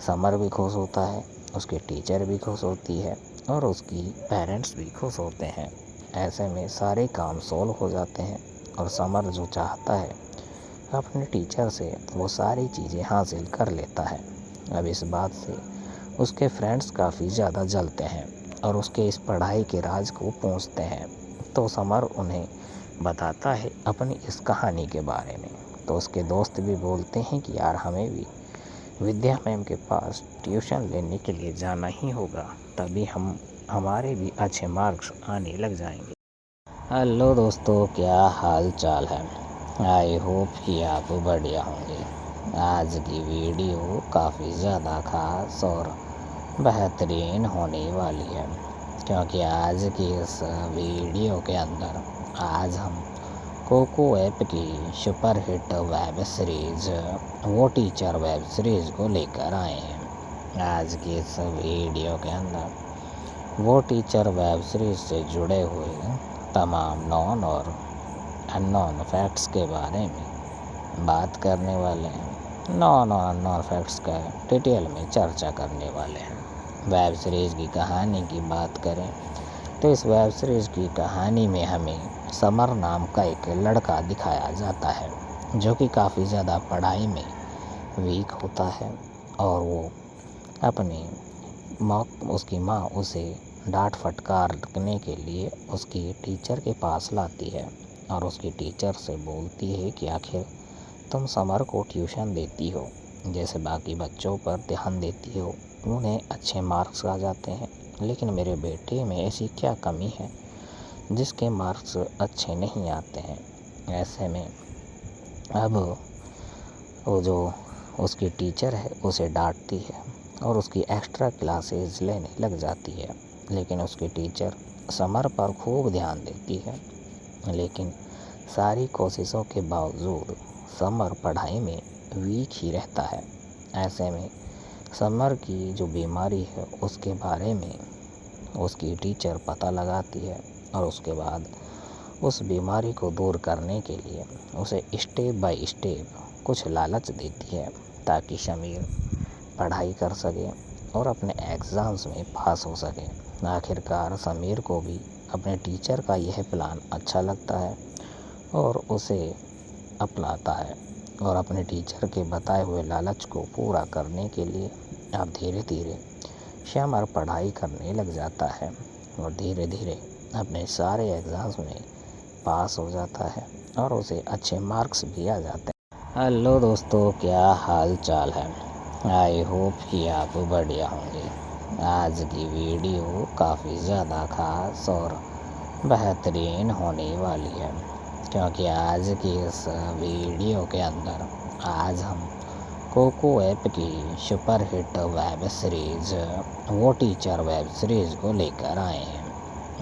समर भी खुश होता है, उसके टीचर भी खुश होती है और उसकी पेरेंट्स भी खुश होते हैं। ऐसे में सारे काम सॉल्व हो जाते हैं और समर जो चाहता है अपने टीचर से वो सारी चीज़ें हासिल कर लेता है। अब इस बात से उसके फ्रेंड्स काफ़ी ज़्यादा जलते हैं और उसके इस पढ़ाई के राज को पूछते हैं। तो समर उन्हें बताता है अपनी इस कहानी के बारे में। तो उसके दोस्त भी बोलते हैं कि यार हमें भी विद्या मैम के पास ट्यूशन लेने के लिए जाना ही होगा, तभी हमारे भी अच्छे मार्क्स आने लग जाएंगे। हेलो दोस्तों, क्या हाल चाल है? आई होप कि आप बढ़िया होंगे। आज की वीडियो काफ़ी ज़्यादा खास और बेहतरीन होने वाली है, क्योंकि आज की इस वीडियो के अंदर आज हम कोको ऐप की सुपरहिट वेब सीरीज वो टीचर वेब सीरीज़ को लेकर आए हैं। आज की इस वीडियो के अंदर वो टीचर वेब सीरीज़ से जुड़े हुए तमाम नॉन और अननोन फैक्ट्स के बारे में बात करने वाले हैं। नॉन और अननोन फैक्ट्स का डिटेल में चर्चा करने वाले हैं। वेब सीरीज़ की कहानी की बात करें तो इस वेब सीरीज़ की कहानी में हमें समर नाम का एक लड़का दिखाया जाता है, जो कि काफ़ी ज़्यादा पढ़ाई में वीक होता है और वो अपनी उसकी माँ उसे डांट फटकारने के लिए उसकी टीचर के पास लाती है और उसकी टीचर से बोलती है कि आखिर तुम समर को ट्यूशन देती हो, जैसे बाकी बच्चों पर ध्यान देती हो, उन्हें अच्छे मार्क्स आ जाते हैं, लेकिन मेरे बेटे में ऐसी क्या कमी है जिसके मार्क्स अच्छे नहीं आते हैं। ऐसे में अब वो जो उसकी टीचर है उसे डांटती है और उसकी एक्स्ट्रा क्लासेस लेने लग जाती है, लेकिन उसकी टीचर समर पर खूब ध्यान देती है। लेकिन सारी कोशिशों के बावजूद समर पढ़ाई में वीक ही रहता है। ऐसे में समर की जो बीमारी है उसके बारे में उसकी टीचर पता लगाती है और उसके बाद उस बीमारी को दूर करने के लिए उसे स्टेप बाय स्टेप कुछ लालच देती है, ताकि समीर पढ़ाई कर सके और अपने एग्ज़ाम्स में पास हो सके। आखिरकार समीर को भी अपने टीचर का यह प्लान अच्छा लगता है और उसे अपनाता है और अपने टीचर के बताए हुए लालच को पूरा करने के लिए अब धीरे धीरे समर पढ़ाई करने लग जाता है और धीरे धीरे अपने सारे एग्ज़ाम्स में पास हो जाता है और उसे अच्छे मार्क्स भी आ जाते हैं। हेलो दोस्तों, क्या हाल चाल है? आई होप कि आप बढ़िया होंगे। आज की वीडियो काफ़ी ज़्यादा खास और बेहतरीन होने वाली है, क्योंकि आज की इस वीडियो के अंदर आज हम कोको ऐप की सुपरहिट वेब सीरीज़ वो टीचर वेब सीरीज़ को लेकर आए हैं।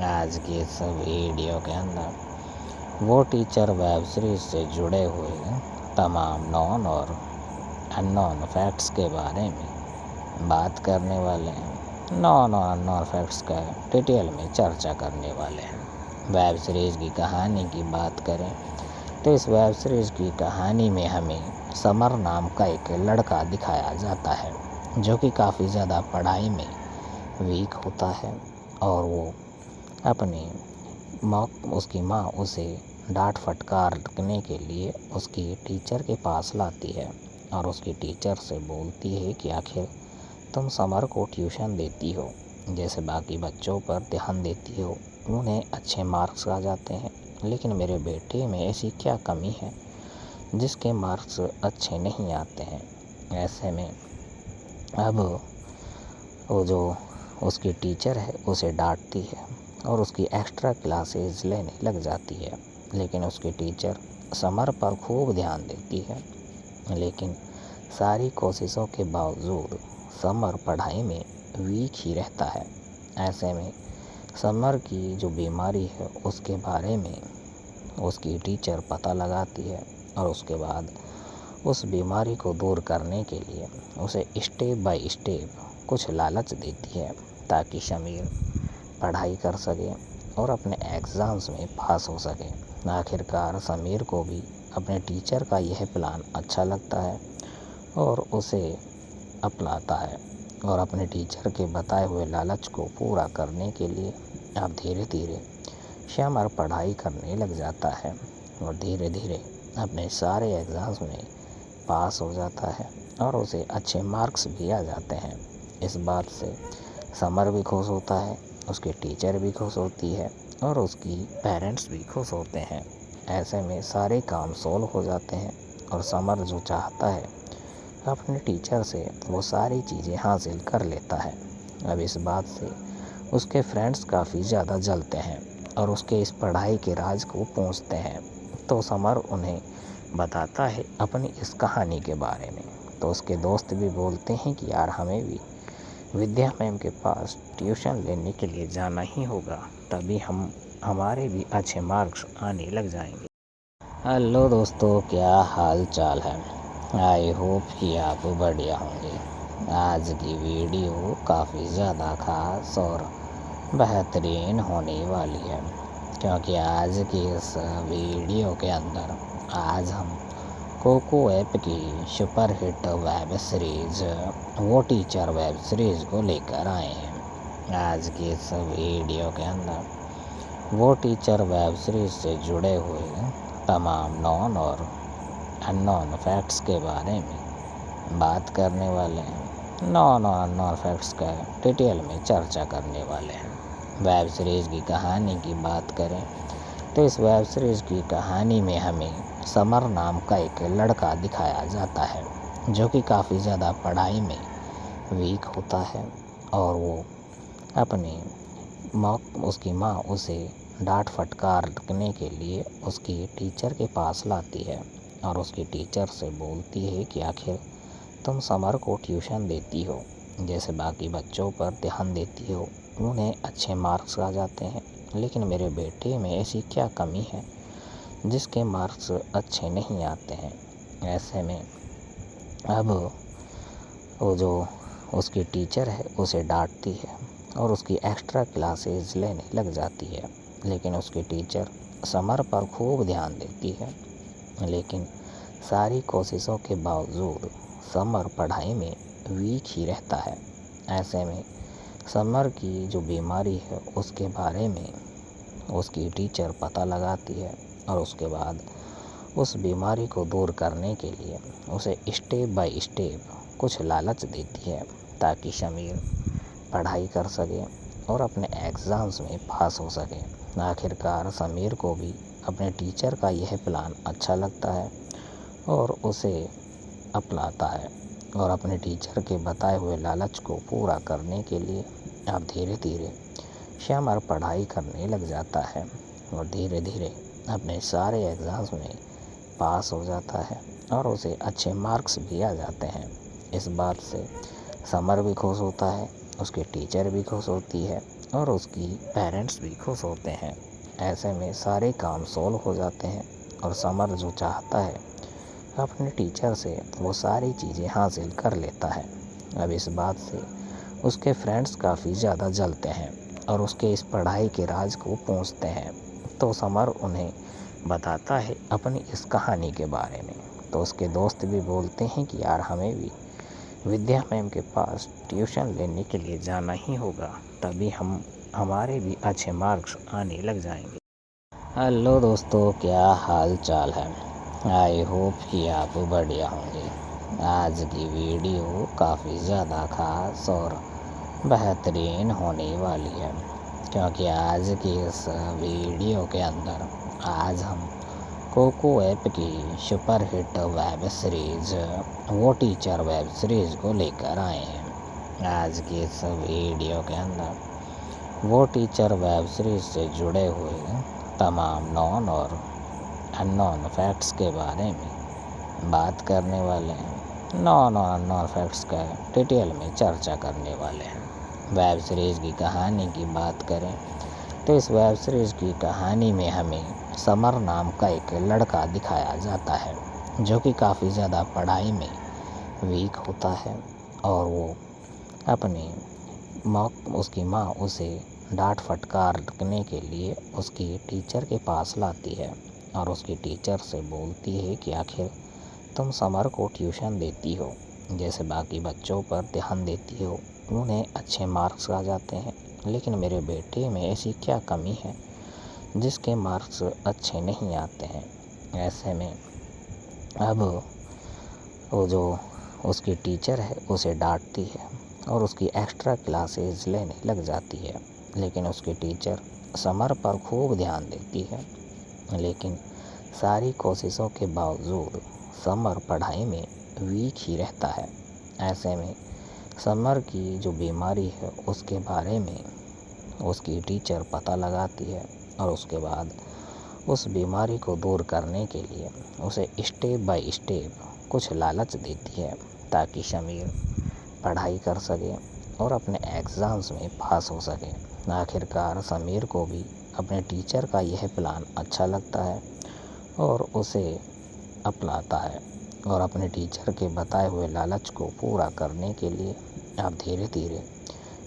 आज की इस वीडियो के अंदर वो टीचर वेब सीरीज़ से जुड़े हुए तमाम नॉन और अननोन फैक्ट्स के बारे में बात करने वाले हैं। नॉन और अननोन फैक्ट्स का डिटेल में चर्चा करने वाले हैं। वेब सीरीज़ की कहानी की बात करें तो इस वेब सीरीज़ की कहानी में हमें समर नाम का एक लड़का दिखाया जाता है, जो कि काफ़ी ज़्यादा पढ़ाई में वीक होता है और वो अपनी उसकी माँ उसे डांट फटकारने के लिए उसकी टीचर के पास लाती है और उसकी टीचर से बोलती है कि आखिर तुम समर को ट्यूशन देती हो, जैसे बाकी बच्चों पर ध्यान देती हो, उन्हें अच्छे मार्क्स आ जाते हैं, लेकिन मेरे बेटे में ऐसी क्या कमी है जिसके मार्क्स अच्छे नहीं आते हैं। ऐसे में अब वो जो उसकी टीचर है उसे डांटती है और उसकी एक्स्ट्रा क्लासेस लेने लग जाती है, लेकिन उसकी टीचर समर पर खूब ध्यान देती है। लेकिन सारी कोशिशों के बावजूद समर पढ़ाई में वीक ही रहता है। ऐसे में समर की जो बीमारी है उसके बारे में उसकी टीचर पता लगाती है और उसके बाद उस बीमारी को दूर करने के लिए उसे स्टेप बाय स्टेप कुछ लालच देती है ताकि समीर पढ़ाई कर सके और अपने एग्ज़ाम्स में पास हो सके। आखिरकार समीर को भी अपने टीचर का यह प्लान अच्छा लगता है और उसे अपनाता है और अपने टीचर के बताए हुए लालच को पूरा करने के लिए अब धीरे धीरे समर पढ़ाई करने लग जाता है और धीरे धीरे अपने सारे एग्ज़ाम्स में पास हो जाता है और उसे अच्छे मार्क्स भी आ जाते हैं। इस बात से समर भी खुश होता है, उसके टीचर भी खुश होती है और उसकी पेरेंट्स भी खुश होते हैं। ऐसे में सारे काम सॉल्व हो जाते हैं और समर जो चाहता है अपने टीचर से वो सारी चीज़ें हासिल कर लेता है। अब इस बात से उसके फ्रेंड्स काफ़ी ज़्यादा जलते हैं और उसके इस पढ़ाई के राज को पूछते हैं। तो समर उन्हें बताता है अपनी इस कहानी के बारे में। तो उसके दोस्त भी बोलते हैं कि यार हमें भी विद्या मैम के पास ट्यूशन लेने के लिए जाना ही होगा, तभी हमारे भी अच्छे मार्क्स आने लग जाएंगे। हेलो दोस्तों, क्या हाल चाल है? आई होप कि आप बढ़िया होंगे। आज की वीडियो काफ़ी ज़्यादा खास और बेहतरीन होने वाली है, क्योंकि आज की इस वीडियो के अंदर आज हम कोको ऐप की सुपर हिट वेब सीरीज़ वो टीचर वेब सीरीज़ को लेकर आए हैं। आज की इस वीडियो के अंदर वो टीचर वेब सीरीज़ से जुड़े हुए तमाम नॉन और अननोन फैक्ट्स के बारे में बात करने वाले हैं। नॉन और अननोन फैक्ट्स का डिटेल में चर्चा करने वाले हैं। वेब सीरीज़ की कहानी की बात करें तो इस वेब सीरीज़ की कहानी में हमें समर नाम का एक लड़का दिखाया जाता है जो कि काफ़ी ज़्यादा पढ़ाई में वीक होता है और वो अपनी उसकी माँ उसे डांट फटकारने के लिए उसकी टीचर के पास लाती है और उसकी टीचर से बोलती है कि आखिर तुम समर को ट्यूशन देती हो, जैसे बाकी बच्चों पर ध्यान देती हो, उन्हें अच्छे मार्क्स आ जाते हैं, लेकिन मेरे बेटे में ऐसी क्या कमी है जिसके मार्क्स अच्छे नहीं आते हैं। ऐसे में अब वो जो उसकी टीचर है उसे डांटती है और उसकी एक्स्ट्रा क्लासेस लेने लग जाती है, लेकिन उसकी टीचर समर पर खूब ध्यान देती है। लेकिन सारी कोशिशों के बावजूद समर पढ़ाई में वीक ही रहता है। ऐसे में समर की जो बीमारी है उसके बारे में उसकी टीचर पता लगाती है और उसके बाद उस बीमारी को दूर करने के लिए उसे स्टेप बाय स्टेप कुछ लालच देती है ताकि समीर पढ़ाई कर सके और अपने एग्ज़ाम्स में पास हो सके। आखिरकार समीर को भी अपने टीचर का यह प्लान अच्छा लगता है और उसे अपनाता है और अपने टीचर के बताए हुए लालच को पूरा करने के लिए अब धीरे धीरे समर पढ़ाई करने लग जाता है और धीरे धीरे अपने सारे एग्ज़ाम्स में पास हो जाता है और उसे अच्छे मार्क्स भी आ जाते हैं। इस बात से समर भी खुश होता है, उसके टीचर भी खुश होती है और उसकी पेरेंट्स भी खुश होते हैं। ऐसे में सारे काम सॉल्व हो जाते हैं और समर जो चाहता है अपने टीचर से वो सारी चीज़ें हासिल कर लेता है। अब इस बात से उसके फ्रेंड्स काफ़ी ज़्यादा जलते हैं और उसके इस पढ़ाई के राज को पूछते हैं। तो समर उन्हें बताता है अपनी इस कहानी के बारे में। तो उसके दोस्त भी बोलते हैं कि यार हमें भी विद्या मैम के पास ट्यूशन लेने के लिए जाना ही होगा, तभी हमारे भी अच्छे मार्क्स आने लग जाएंगे। हेलो दोस्तों, क्या हाल चाल है? आई होप कि आप बढ़िया होंगे। आज की वीडियो काफ़ी ज़्यादा खास और बेहतरीन होने वाली है, क्योंकि आज की इस वीडियो के अंदर आज हम कोको ऐप की सुपर हिट वेब सीरीज़ वो टीचर वेब सीरीज़ को लेकर आए हैं। आज की इस वीडियो के अंदर वो टीचर वेब सीरीज़ से जुड़े हुए तमाम नॉन और अननोन फैक्ट्स के बारे में बात करने वाले हैं। नॉन और अननोन फैक्ट्स का डिटेल में चर्चा करने वाले हैं। वेब सीरीज़ की कहानी की बात करें तो इस वेब सीरीज़ की कहानी में हमें समर नाम का एक लड़का दिखाया जाता है जो कि काफ़ी ज़्यादा पढ़ाई में वीक होता है और वो अपनी माँ उसकी माँ उसे डांट फटकारने के लिए उसकी टीचर के पास लाती है और उसकी टीचर से बोलती है कि आखिर तुम समर को ट्यूशन देती हो, जैसे बाकी बच्चों पर ध्यान देती हो, उन्हें अच्छे मार्क्स आ जाते हैं, लेकिन मेरे बेटे में ऐसी क्या कमी है जिसके मार्क्स अच्छे नहीं आते हैं। ऐसे में अब वो जो उसकी टीचर है उसे डांटती है और उसकी एक्स्ट्रा क्लासेस लेने लग जाती है, लेकिन उसकी टीचर समर पर खूब ध्यान देती है, लेकिन सारी कोशिशों के बावजूद समर पढ़ाई में वीक ही रहता है। ऐसे में समर की जो बीमारी है उसके बारे में उसकी टीचर पता लगाती है और उसके बाद उस बीमारी को दूर करने के लिए उसे स्टेप बाय स्टेप कुछ लालच देती है ताकि समीर पढ़ाई कर सके और अपने एग्ज़ाम्स में पास हो सके। आखिरकार समीर को भी अपने टीचर का यह प्लान अच्छा लगता है और उसे अपनाता है और अपने टीचर के बताए हुए लालच को पूरा करने के लिए अब धीरे धीरे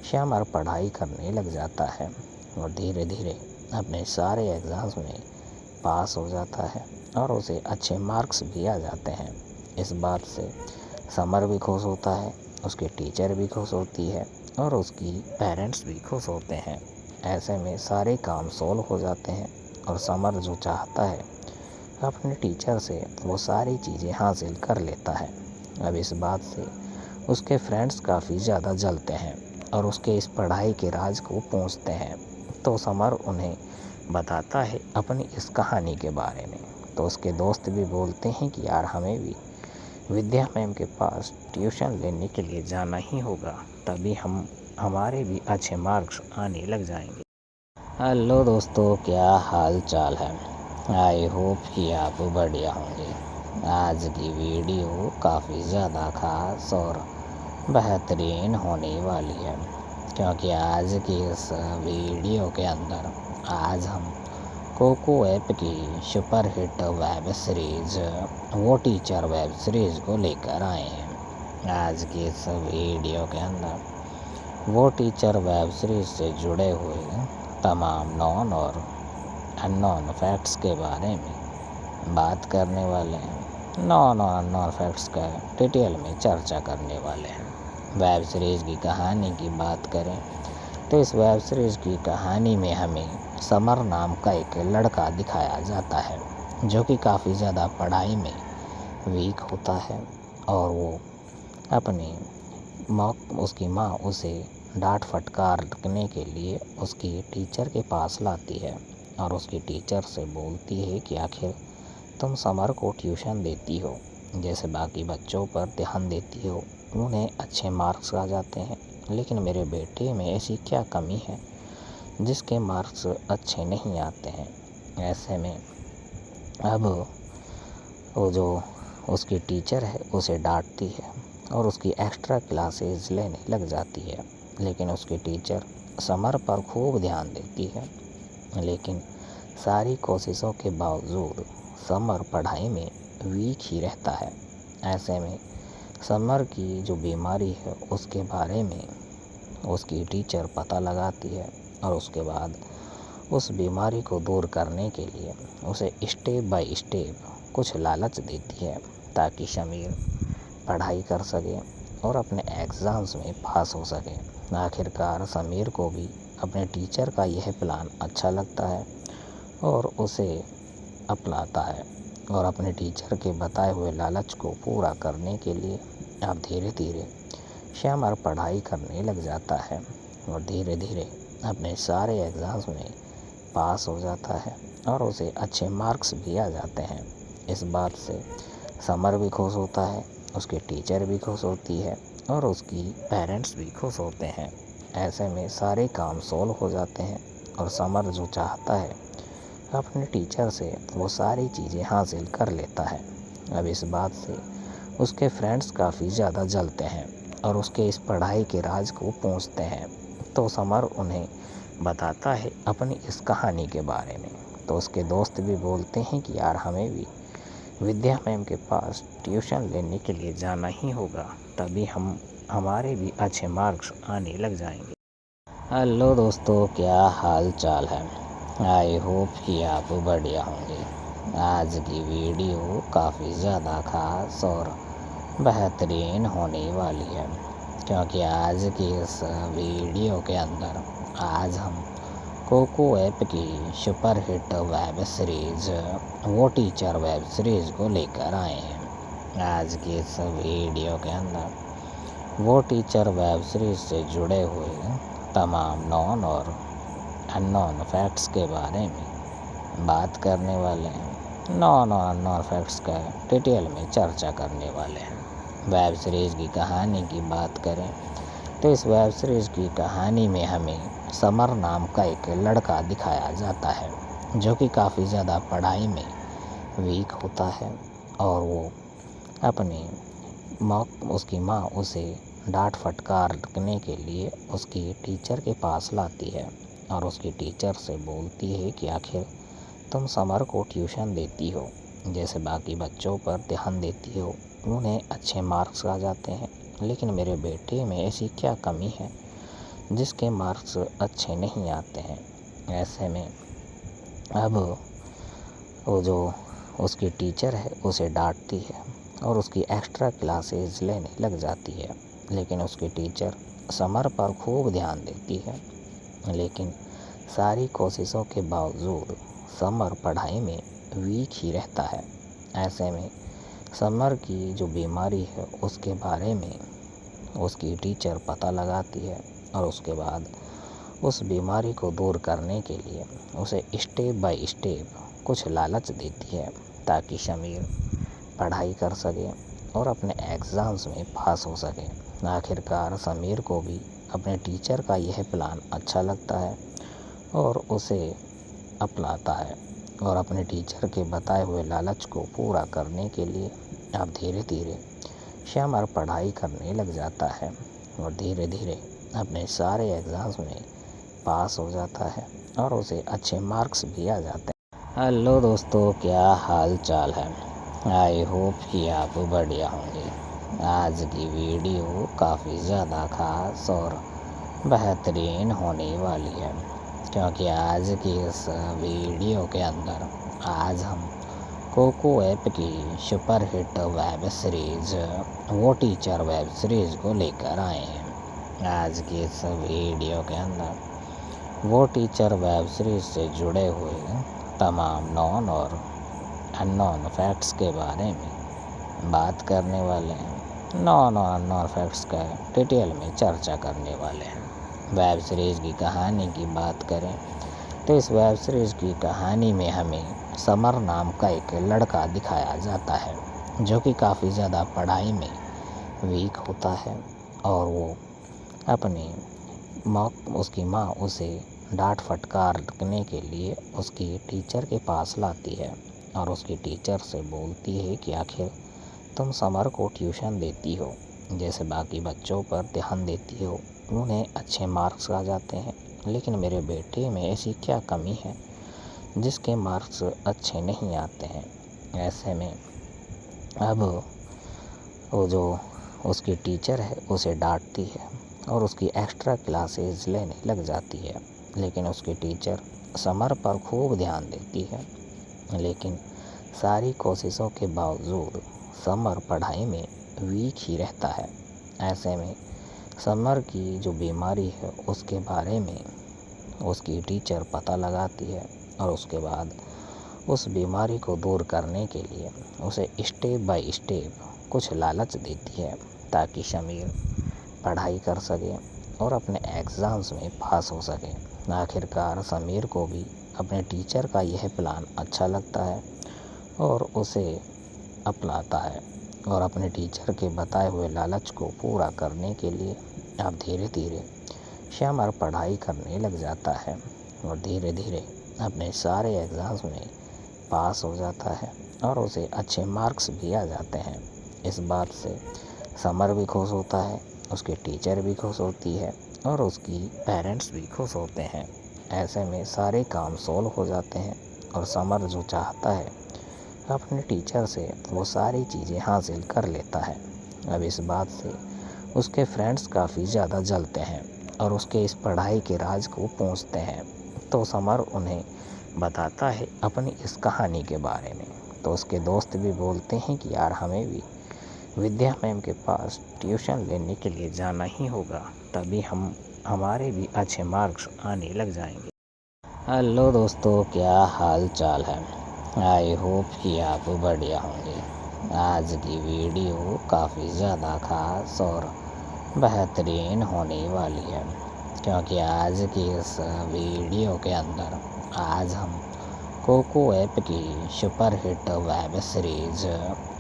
श्यामर पढ़ाई करने लग जाता है और धीरे धीरे अपने सारे एग्ज़ाम्स में पास हो जाता है और उसे अच्छे मार्क्स भी आ जाते हैं। इस बात से समर भी खुश होता है, उसके टीचर भी खुश होती है और उसकी पेरेंट्स भी खुश होते हैं। ऐसे में सारे काम सॉल्व हो जाते हैं और समर जो चाहता है अपने टीचर से वो सारी चीज़ें हासिल कर लेता है। अब इस बात से उसके फ्रेंड्स काफ़ी ज़्यादा जलते हैं और उसके इस पढ़ाई के राज को पूछते हैं, तो समर उन्हें बताता है अपनी इस कहानी के बारे में। तो उसके दोस्त भी बोलते हैं कि यार हमें भी विद्या मैम के पास ट्यूशन लेने के लिए जाना ही होगा, तभी हमारे भी अच्छे मार्क्स आने लग जाएंगे। हेलो दोस्तों, क्या हाल चाल है? आई होप कि आप बढ़िया होंगे। आज की वीडियो काफ़ी ज़्यादा खास और बेहतरीन होने वाली है, क्योंकि आज की इस वीडियो के अंदर आज हम कोको ऐप की सुपर हिट वेब सीरीज़ वो टीचर वेब सीरीज़ को लेकर आए हैं। आज की इस वीडियो के अंदर वो टीचर वेब सीरीज़ से जुड़े हुए तमाम नॉन और अननोन फैक्ट्स के बारे में बात करने वाले हैं। नॉन और अननोन फैक्ट्स का डिटेल में चर्चा करने वाले हैं। वेब सीरीज़ की कहानी की बात करें तो इस वेब सीरीज़ की कहानी में हमें समर नाम का एक लड़का दिखाया जाता है, जो कि काफ़ी ज़्यादा पढ़ाई में वीक होता है और वो अपनी उसकी माँ उसे डांट फटकारने के लिए उसकी टीचर के पास लाती है और उसकी टीचर से बोलती है कि आखिर तुम समर को ट्यूशन देती हो, जैसे बाकी बच्चों पर ध्यान देती हो, उन्हें अच्छे मार्क्स आ जाते हैं, लेकिन मेरे बेटे में ऐसी क्या कमी है जिसके मार्क्स अच्छे नहीं आते हैं। ऐसे में अब वो जो उसकी टीचर है उसे डांटती है और उसकी एक्स्ट्रा क्लासेस लेने लग जाती है, लेकिन उसकी टीचर समर पर खूब ध्यान देती है, लेकिन सारी कोशिशों के बावजूद समर पढ़ाई में वीक ही रहता है। ऐसे में समर की जो बीमारी है उसके बारे में उसकी टीचर पता लगाती है और उसके बाद उस बीमारी को दूर करने के लिए उसे स्टेप बाय स्टेप कुछ लालच देती है ताकि समीर पढ़ाई कर सके और अपने एग्ज़ाम्स में पास हो सके। आखिरकार समीर को भी अपने टीचर का यह प्लान अच्छा लगता है और उसे अपनाता है और अपने टीचर के बताए हुए लालच को पूरा करने के लिए अब धीरे धीरे श्यामर पढ़ाई करने लग जाता है और धीरे धीरे अपने सारे एग्ज़ाम्स में पास हो जाता है और उसे अच्छे मार्क्स भी आ जाते हैं। इस बात से समर भी खुश होता है, उसके टीचर भी खुश होती है और उसकी पेरेंट्स भी खुश होते हैं। ऐसे में सारे काम सॉल्व हो जाते हैं और समर जो चाहता है अपने टीचर से वो सारी चीज़ें हासिल कर लेता है। अब इस बात से उसके फ्रेंड्स काफ़ी ज़्यादा जलते हैं और उसके इस पढ़ाई के राज को पूछते हैं, तो समर उन्हें बताता है अपनी इस कहानी के बारे में। तो उसके दोस्त भी बोलते हैं कि यार हमें भी विद्या मैम के पास ट्यूशन लेने के लिए जाना ही होगा, तभी हमारे भी अच्छे मार्क्स आने लग जाएंगे। हेलो दोस्तों, क्या हाल चाल है। आई होप कि आप बढ़िया होंगे। आज की वीडियो काफ़ी ज़्यादा खास और बेहतरीन होने वाली है, क्योंकि आज की इस वीडियो के अंदर आज हम कोको ऐप की सुपर हिट वेब सीरीज वो टीचर वेब सीरीज़ को लेकर आए हैं। आज की इस वीडियो के अंदर वो टीचर वेब सीरीज से जुड़े हुए तमाम नॉन और अननोन फैक्ट्स के बारे में बात करने वाले हैं। नॉन और अननोन फैक्ट्स का डिटेल में चर्चा करने वाले हैं। वेब सीरीज़ की कहानी की बात करें तो इस वेब सीरीज़ की कहानी में हमें समर नाम का एक लड़का दिखाया जाता है, जो कि काफ़ी ज़्यादा पढ़ाई में वीक होता है और वो अपनी उसकी माँ उसे डांट फटकारने के लिए उसकी टीचर के पास लाती है और उसकी टीचर से बोलती है कि आखिर तुम समर को ट्यूशन देती हो, जैसे बाकी बच्चों पर ध्यान देती हो, उन्हें अच्छे मार्क्स आ जाते हैं, लेकिन मेरे बेटे में ऐसी क्या कमी है जिसके मार्क्स अच्छे नहीं आते हैं। ऐसे में अब वो जो उसकी टीचर है उसे डांटती है और उसकी एक्स्ट्रा क्लासेस लेने लग जाती है, लेकिन उसकी टीचर समर पर खूब ध्यान देती है, लेकिन सारी कोशिशों के बावजूद समर पढ़ाई में वीक ही रहता है। ऐसे में समर की जो बीमारी है उसके बारे में उसकी टीचर पता लगाती है और उसके बाद उस बीमारी को दूर करने के लिए उसे स्टेप बाय स्टेप कुछ लालच देती है, ताकि समीर पढ़ाई कर सके और अपने एग्ज़ाम्स में पास हो सके। आखिरकार समीर को भी अपने टीचर का यह प्लान अच्छा लगता है और उसे अपनाता है और अपने टीचर के बताए हुए लालच को पूरा करने के लिए अब धीरे धीरे समर पढ़ाई करने लग जाता है और धीरे धीरे अपने सारे एग्ज़ाम्स में पास हो जाता है और उसे अच्छे मार्क्स भी आ जाते हैं। हेलो दोस्तों, क्या हाल चाल है। आई होप कि आप बढ़िया होंगे। आज की वीडियो काफ़ी ज़्यादा खास और बेहतरीन होने वाली है, क्योंकि आज की इस वीडियो के अंदर आज हम कोको ऐप की सुपर हिट वेब सीरीज वो टीचर वेब सीरीज़ को लेकर आए हैं। आज की इस वीडियो के अंदर वो टीचर वेब सीरीज़ से जुड़े हुए तमाम नॉन और अननोन फैक्ट्स के बारे में बात करने वाले हैं। नॉन और अननोन फैक्ट्स का डिटेल में चर्चा करने वाले हैं। वेब सीरीज़ की कहानी की बात करें तो इस वेब सीरीज़ की कहानी में हमें समर नाम का एक लड़का दिखाया जाता है, जो कि काफ़ी ज़्यादा पढ़ाई में वीक होता है और वो अपनी उसकी माँ उसे डांट फटकारने के लिए उसकी टीचर के पास लाती है और उसकी टीचर से बोलती है कि आखिर तुम समर को ट्यूशन देती हो, जैसे बाकी बच्चों पर ध्यान देती हो, उन्हें अच्छे मार्क्स आ जाते हैं, लेकिन मेरे बेटे में ऐसी क्या कमी है जिसके मार्क्स अच्छे नहीं आते हैं। ऐसे में अब वो जो उसकी टीचर है उसे डांटती है और उसकी एक्स्ट्रा क्लासेस लेने लग जाती है, लेकिन उसकी टीचर समर पर खूब ध्यान देती है, लेकिन सारी कोशिशों के बावजूद समर पढ़ाई में वीक ही रहता है। ऐसे में समर की जो बीमारी है उसके बारे में उसकी टीचर पता लगाती है और उसके बाद उस बीमारी को दूर करने के लिए उसे स्टेप बाय स्टेप कुछ लालच देती है, ताकि समीर पढ़ाई कर सके और अपने एग्ज़ाम्स में पास हो सके। आखिरकार समीर को भी अपने टीचर का यह प्लान अच्छा लगता है और उसे अपनाता है और अपने टीचर के बताए हुए लालच को पूरा करने के लिए अब धीरे धीरे समर पढ़ाई करने लग जाता है और धीरे धीरे अपने सारे एग्ज़ाम्स में पास हो जाता है और उसे अच्छे मार्क्स भी आ जाते हैं। इस बात से समर भी खुश होता है, उसके टीचर भी खुश होती है और उसकी पेरेंट्स भी खुश होते हैं। ऐसे में सारे काम सॉल्व हो जाते हैं और समर जो चाहता है अपने टीचर से वो सारी चीज़ें हासिल कर लेता है। अब इस बात से उसके फ्रेंड्स काफ़ी ज़्यादा जलते हैं और उसके इस पढ़ाई के राज को पूछते हैं। तो समर उन्हें बताता है अपनी इस कहानी के बारे में। तो उसके दोस्त भी बोलते हैं कि यार हमें भी विद्या मैम के पास ट्यूशन लेने के लिए जाना ही होगा, तभी हमारे भी अच्छे मार्क्स आने लग जाएंगे। हेलो दोस्तों, क्या हाल चाल है। आई होप कि आप बढ़िया होंगे। आज की वीडियो काफ़ी ज़्यादा खास और बेहतरीन होने वाली है, क्योंकि आज की इस वीडियो के अंदर आज हम कोको ऐप की सुपर हिट वेब सीरीज़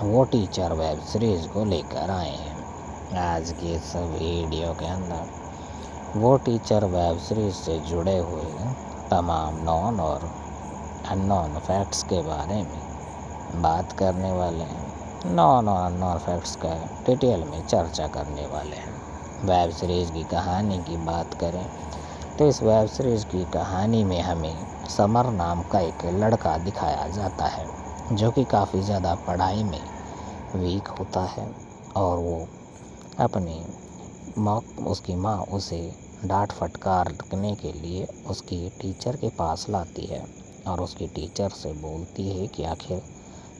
वो टीचर वेब सीरीज़ को लेकर आए हैं। आज की इस वीडियो के अंदर वो टीचर वेब सीरीज़ से जुड़े हुए तमाम नॉन और अननोन फैक्ट्स के बारे में बात करने वाले हैं। नॉन और अननोन फैक्ट्स का डिटेल में चर्चा करने वाले हैं। वेब सीरीज़ की कहानी की बात करें तो इस वेब सीरीज़ की कहानी में हमें समर नाम का एक लड़का दिखाया जाता है, जो कि काफ़ी ज़्यादा पढ़ाई में वीक होता है और वो अपनी उसकी माँ उसे डांट फटकारने के लिए उसकी टीचर के पास लाती है और उसकी टीचर से बोलती है कि आखिर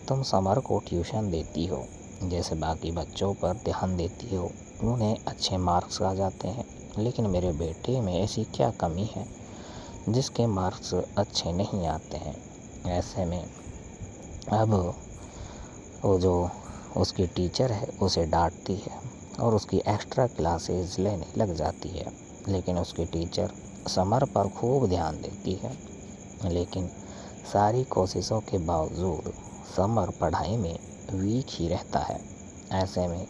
तुम समर को ट्यूशन देती हो, जैसे बाकी बच्चों पर ध्यान देती हो, उन्हें अच्छे मार्क्स आ जाते हैं, लेकिन मेरे बेटे में ऐसी क्या कमी है जिसके मार्क्स अच्छे नहीं आते हैं। ऐसे में अब वो जो उसकी टीचर है उसे डांटती है और उसकी एक्स्ट्रा क्लासेस लेने लग जाती है, लेकिन उसकी टीचर समर पर खूब ध्यान देती है। लेकिन सारी कोशिशों के बावजूद समर पढ़ाई में वीक ही रहता है। ऐसे में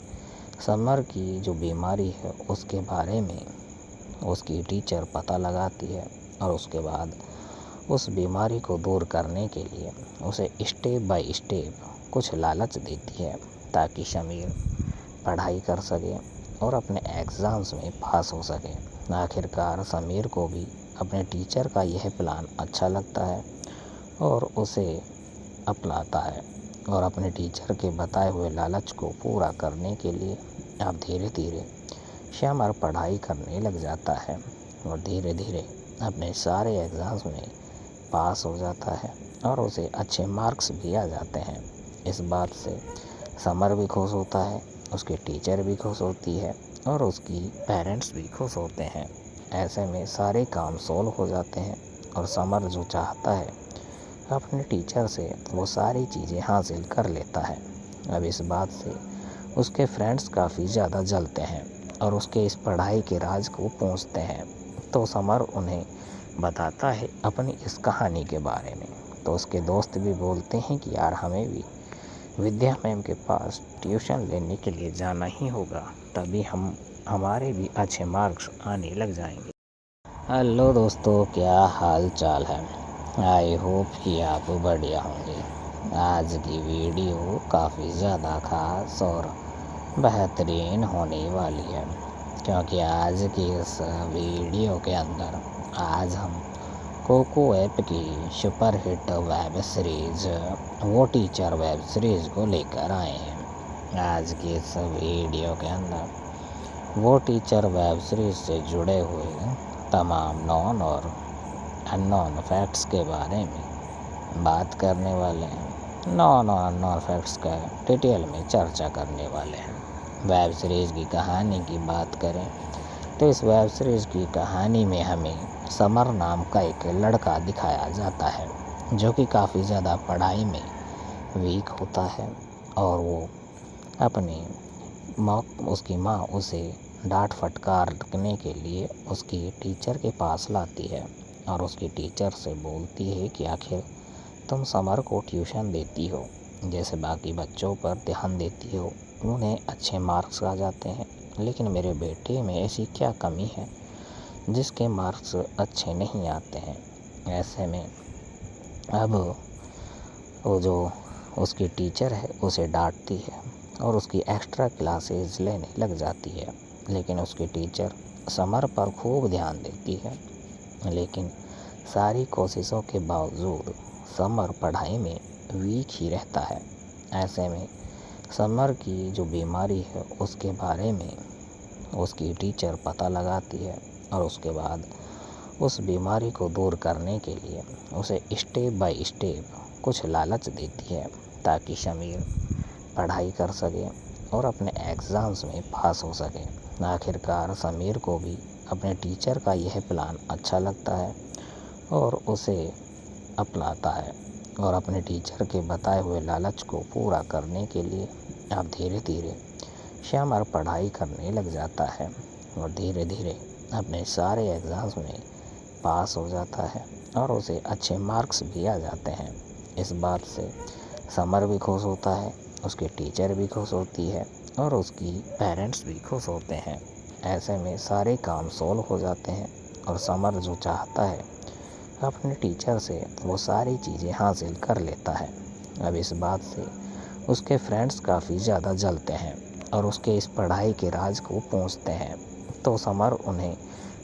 समर की जो बीमारी है उसके बारे में उसकी टीचर पता लगाती है और उसके बाद उस बीमारी को दूर करने के लिए उसे स्टेप बाय स्टेप कुछ लालच देती है, ताकि समीर पढ़ाई कर सके और अपने एग्ज़ाम्स में पास हो सके। आखिरकार समीर को भी अपने टीचर का यह प्लान अच्छा लगता है और उसे अपनाता है और अपने टीचर के बताए हुए लालच को पूरा करने के लिए अब धीरे धीरे समर पढ़ाई करने लग जाता है और धीरे धीरे अपने सारे एग्ज़ाम्स में पास हो जाता है और उसे अच्छे मार्क्स भी आ जाते हैं। इस बात से समर भी खुश होता है, उसके टीचर भी खुश होती है और उसकी पेरेंट्स भी खुश होते हैं। ऐसे में सारे काम सॉल्व हो जाते हैं और समर जो चाहता है अपने टीचर से वो सारी चीज़ें हासिल कर लेता है। अब इस बात से उसके फ्रेंड्स काफ़ी ज़्यादा जलते हैं और उसके इस पढ़ाई के राज को पूछते हैं। तो समर उन्हें बताता है अपनी इस कहानी के बारे में। तो उसके दोस्त भी बोलते हैं कि यार हमें भी विद्या मैम के पास ट्यूशन लेने के लिए जाना ही होगा, तभी हमारे भी अच्छे मार्क्स आने लग जाएंगे। हेलो दोस्तों, क्या हाल चाल है। आई होप कि आप बढ़िया होंगे। आज की वीडियो काफ़ी ज़्यादा खास और बेहतरीन होने वाली है, क्योंकि आज की इस वीडियो के अंदर आज हम कोको ऐप की सुपर हिट वेब सीरीज़ वो टीचर वेब सीरीज़ को लेकर आए हैं। आज की इस वीडियो के अंदर वो टीचर वेब सीरीज़ से जुड़े हुए तमाम नॉन और अननोन फैक्ट्स के बारे में बात करने वाले हैं। नॉन और अननोन फैक्ट्स का डिटेल में चर्चा करने वाले हैं। वेब सीरीज़ की कहानी की बात करें तो इस वेब सीरीज़ की कहानी में हमें समर नाम का एक लड़का दिखाया जाता है, जो कि काफ़ी ज़्यादा पढ़ाई में वीक होता है और वो अपनी उसकी माँ उसे डांट फटकारने के लिए उसकी टीचर के पास लाती है और उसकी टीचर से बोलती है कि आखिर तुम समर को ट्यूशन देती हो, जैसे बाकी बच्चों पर ध्यान देती हो, उन्हें अच्छे मार्क्स आ जाते हैं, लेकिन मेरे बेटे में ऐसी क्या कमी है जिसके मार्क्स अच्छे नहीं आते हैं। ऐसे में अब वो जो उसकी टीचर है उसे डांटती है और उसकी एक्स्ट्रा क्लासेस लेने लग जाती है, लेकिन उसकी टीचर समर पर खूब ध्यान देती है। लेकिन सारी कोशिशों के बावजूद समर पढ़ाई में वीक ही रहता है। ऐसे में समर की जो बीमारी है उसके बारे में उसकी टीचर पता लगाती है और उसके बाद उस बीमारी को दूर करने के लिए उसे स्टेप बाय स्टेप कुछ लालच देती है ताकि समीर पढ़ाई कर सके और अपने एग्ज़ाम्स में पास हो सके। आखिरकार समीर को भी अपने टीचर का यह प्लान अच्छा लगता है और उसे अपनाता है और अपने टीचर के बताए हुए लालच को पूरा करने के लिए अब धीरे धीरे श्यामर पढ़ाई करने लग जाता है और धीरे धीरे अपने सारे एग्ज़ाम्स में पास हो जाता है और उसे अच्छे मार्क्स भी आ जाते हैं। इस बात से समर भी खुश होता है, उसके टीचर भी खुश होती है और उसकी पेरेंट्स भी खुश होते हैं। ऐसे में सारे काम सॉल्व हो जाते हैं और समर जो चाहता है अपने टीचर से वो सारी चीज़ें हासिल कर लेता है। अब इस बात से उसके फ्रेंड्स काफ़ी ज़्यादा जलते हैं और उसके इस पढ़ाई के राज को पूछते हैं। तो समर उन्हें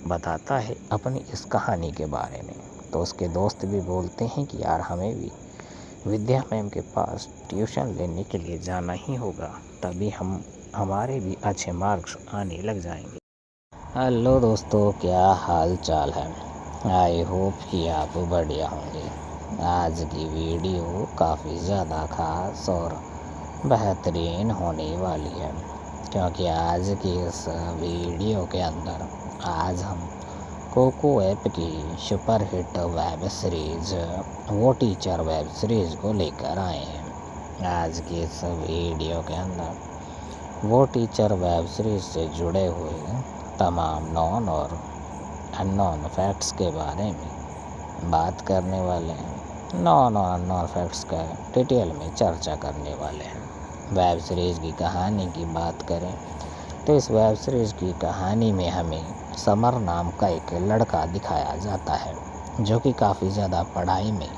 बताता है अपनी इस कहानी के बारे में। तो उसके दोस्त भी बोलते हैं कि यार हमें भी विद्या मैम के पास ट्यूशन लेने के लिए जाना ही होगा, तभी हमारे भी अच्छे मार्क्स आने लग जाएंगे। हेलो दोस्तों, क्या हाल चाल है? आई होप कि आप बढ़िया होंगे। आज की वीडियो काफ़ी ज़्यादा खास और बेहतरीन होने वाली है क्योंकि आज की इस वीडियो के अंदर आज हम कोको ऐप की सुपर हिट वेब सीरीज़ वो टीचर वेब सीरीज़ को लेकर आए हैं। आज की इस वीडियो के अंदर वो टीचर वेब सीरीज़ से जुड़े हुए तमाम नॉन और अननोन फैक्ट्स के बारे में बात करने वाले हैं। नॉन और अननोन फैक्ट्स का डिटेल में चर्चा करने वाले हैं। वेब सीरीज़ की कहानी की बात करें तो इस वेब सीरीज़ की कहानी में हमें समर नाम का एक लड़का दिखाया जाता है जो कि काफ़ी ज़्यादा पढ़ाई में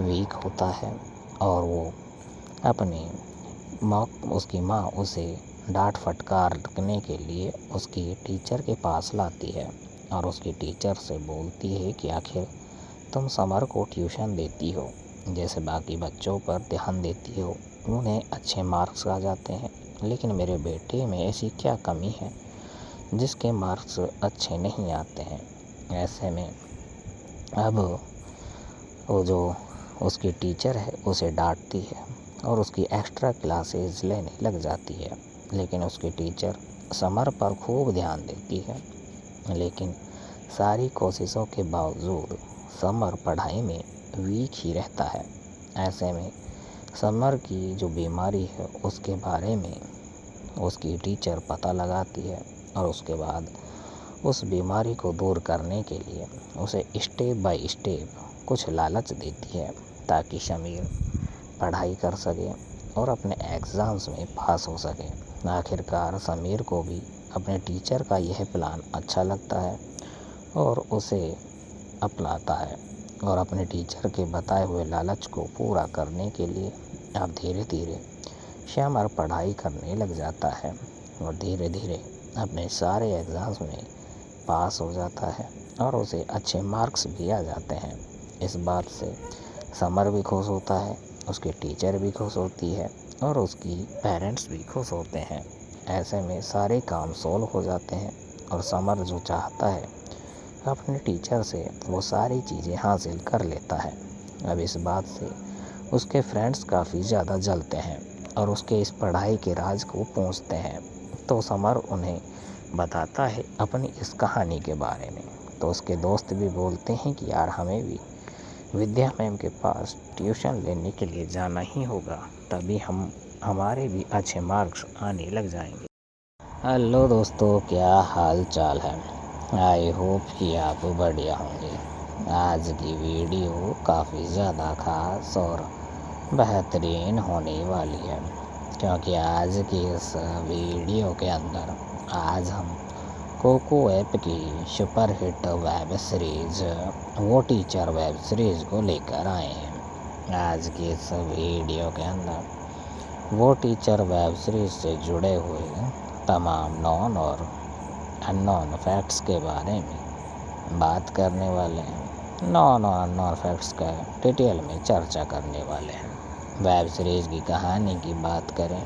वीक होता है और वो उसकी माँ उसे डांट फटकारने के लिए उसकी टीचर के पास लाती है और उसकी टीचर से बोलती है कि आखिर तुम समर को ट्यूशन देती हो, जैसे बाकी बच्चों पर ध्यान देती हो, उन्हें अच्छे मार्क्स आ जाते हैं, लेकिन मेरे बेटे में ऐसी क्या कमी है जिसके मार्क्स अच्छे नहीं आते हैं। ऐसे में अब वो जो उसकी टीचर है उसे डांटती है और उसकी एक्स्ट्रा क्लासेस लेने लग जाती है, लेकिन उसकी टीचर समर पर खूब ध्यान देती है। लेकिन सारी कोशिशों के बावजूद समर पढ़ाई में वीक ही रहता है। ऐसे में समर की जो बीमारी है उसके बारे में उसकी टीचर पता लगाती है और उसके बाद उस बीमारी को दूर करने के लिए उसे स्टेप बाय स्टेप कुछ लालच देती है ताकि समीर पढ़ाई कर सके और अपने एग्ज़ाम्स में पास हो सके। आखिरकार समीर को भी अपने टीचर का यह प्लान अच्छा लगता है और उसे अपनाता है और अपने टीचर के बताए हुए लालच को पूरा करने के लिए अब धीरे धीरे श्यामर पढ़ाई करने लग जाता है और धीरे धीरे अपने सारे एग्ज़ाम्स में पास हो जाता है और उसे अच्छे मार्क्स भी आ जाते हैं। इस बात से समर भी खुश होता है, उसके टीचर भी खुश होती है और उसकी पेरेंट्स भी खुश होते हैं। ऐसे में सारे काम सॉल्व हो जाते हैं और समर जो चाहता है अपने टीचर से वो सारी चीज़ें हासिल कर लेता है। अब इस बात से उसके फ्रेंड्स काफ़ी ज़्यादा जलते हैं और उसके इस पढ़ाई के राज को पूछते हैं। तो समर उन्हें बताता है अपनी इस कहानी के बारे में। तो उसके दोस्त भी बोलते हैं कि यार हमें भी विद्या मैम के पास ट्यूशन लेने के लिए जाना ही होगा, तभी हमारे भी अच्छे मार्क्स आने लग जाएंगे। हेलो दोस्तों, क्या हाल चाल है? आई होप कि आप बढ़िया होंगे। आज की वीडियो काफ़ी ज़्यादा खास और बेहतरीन होने वाली है क्योंकि आज की इस वीडियो के अंदर आज हम कोको ऐप की सुपर हिट वेब सीरीज़ वो टीचर वेब सीरीज़ को लेकर आए हैं। आज की इस वीडियो के अंदर वो टीचर वेब सीरीज़ से जुड़े हुए तमाम नॉन और अननोन फैक्ट्स के बारे में बात करने वाले हैं। नॉन और अननोन फैक्ट्स का डिटेल में चर्चा करने वाले हैं। वेब सीरीज़ की कहानी की बात करें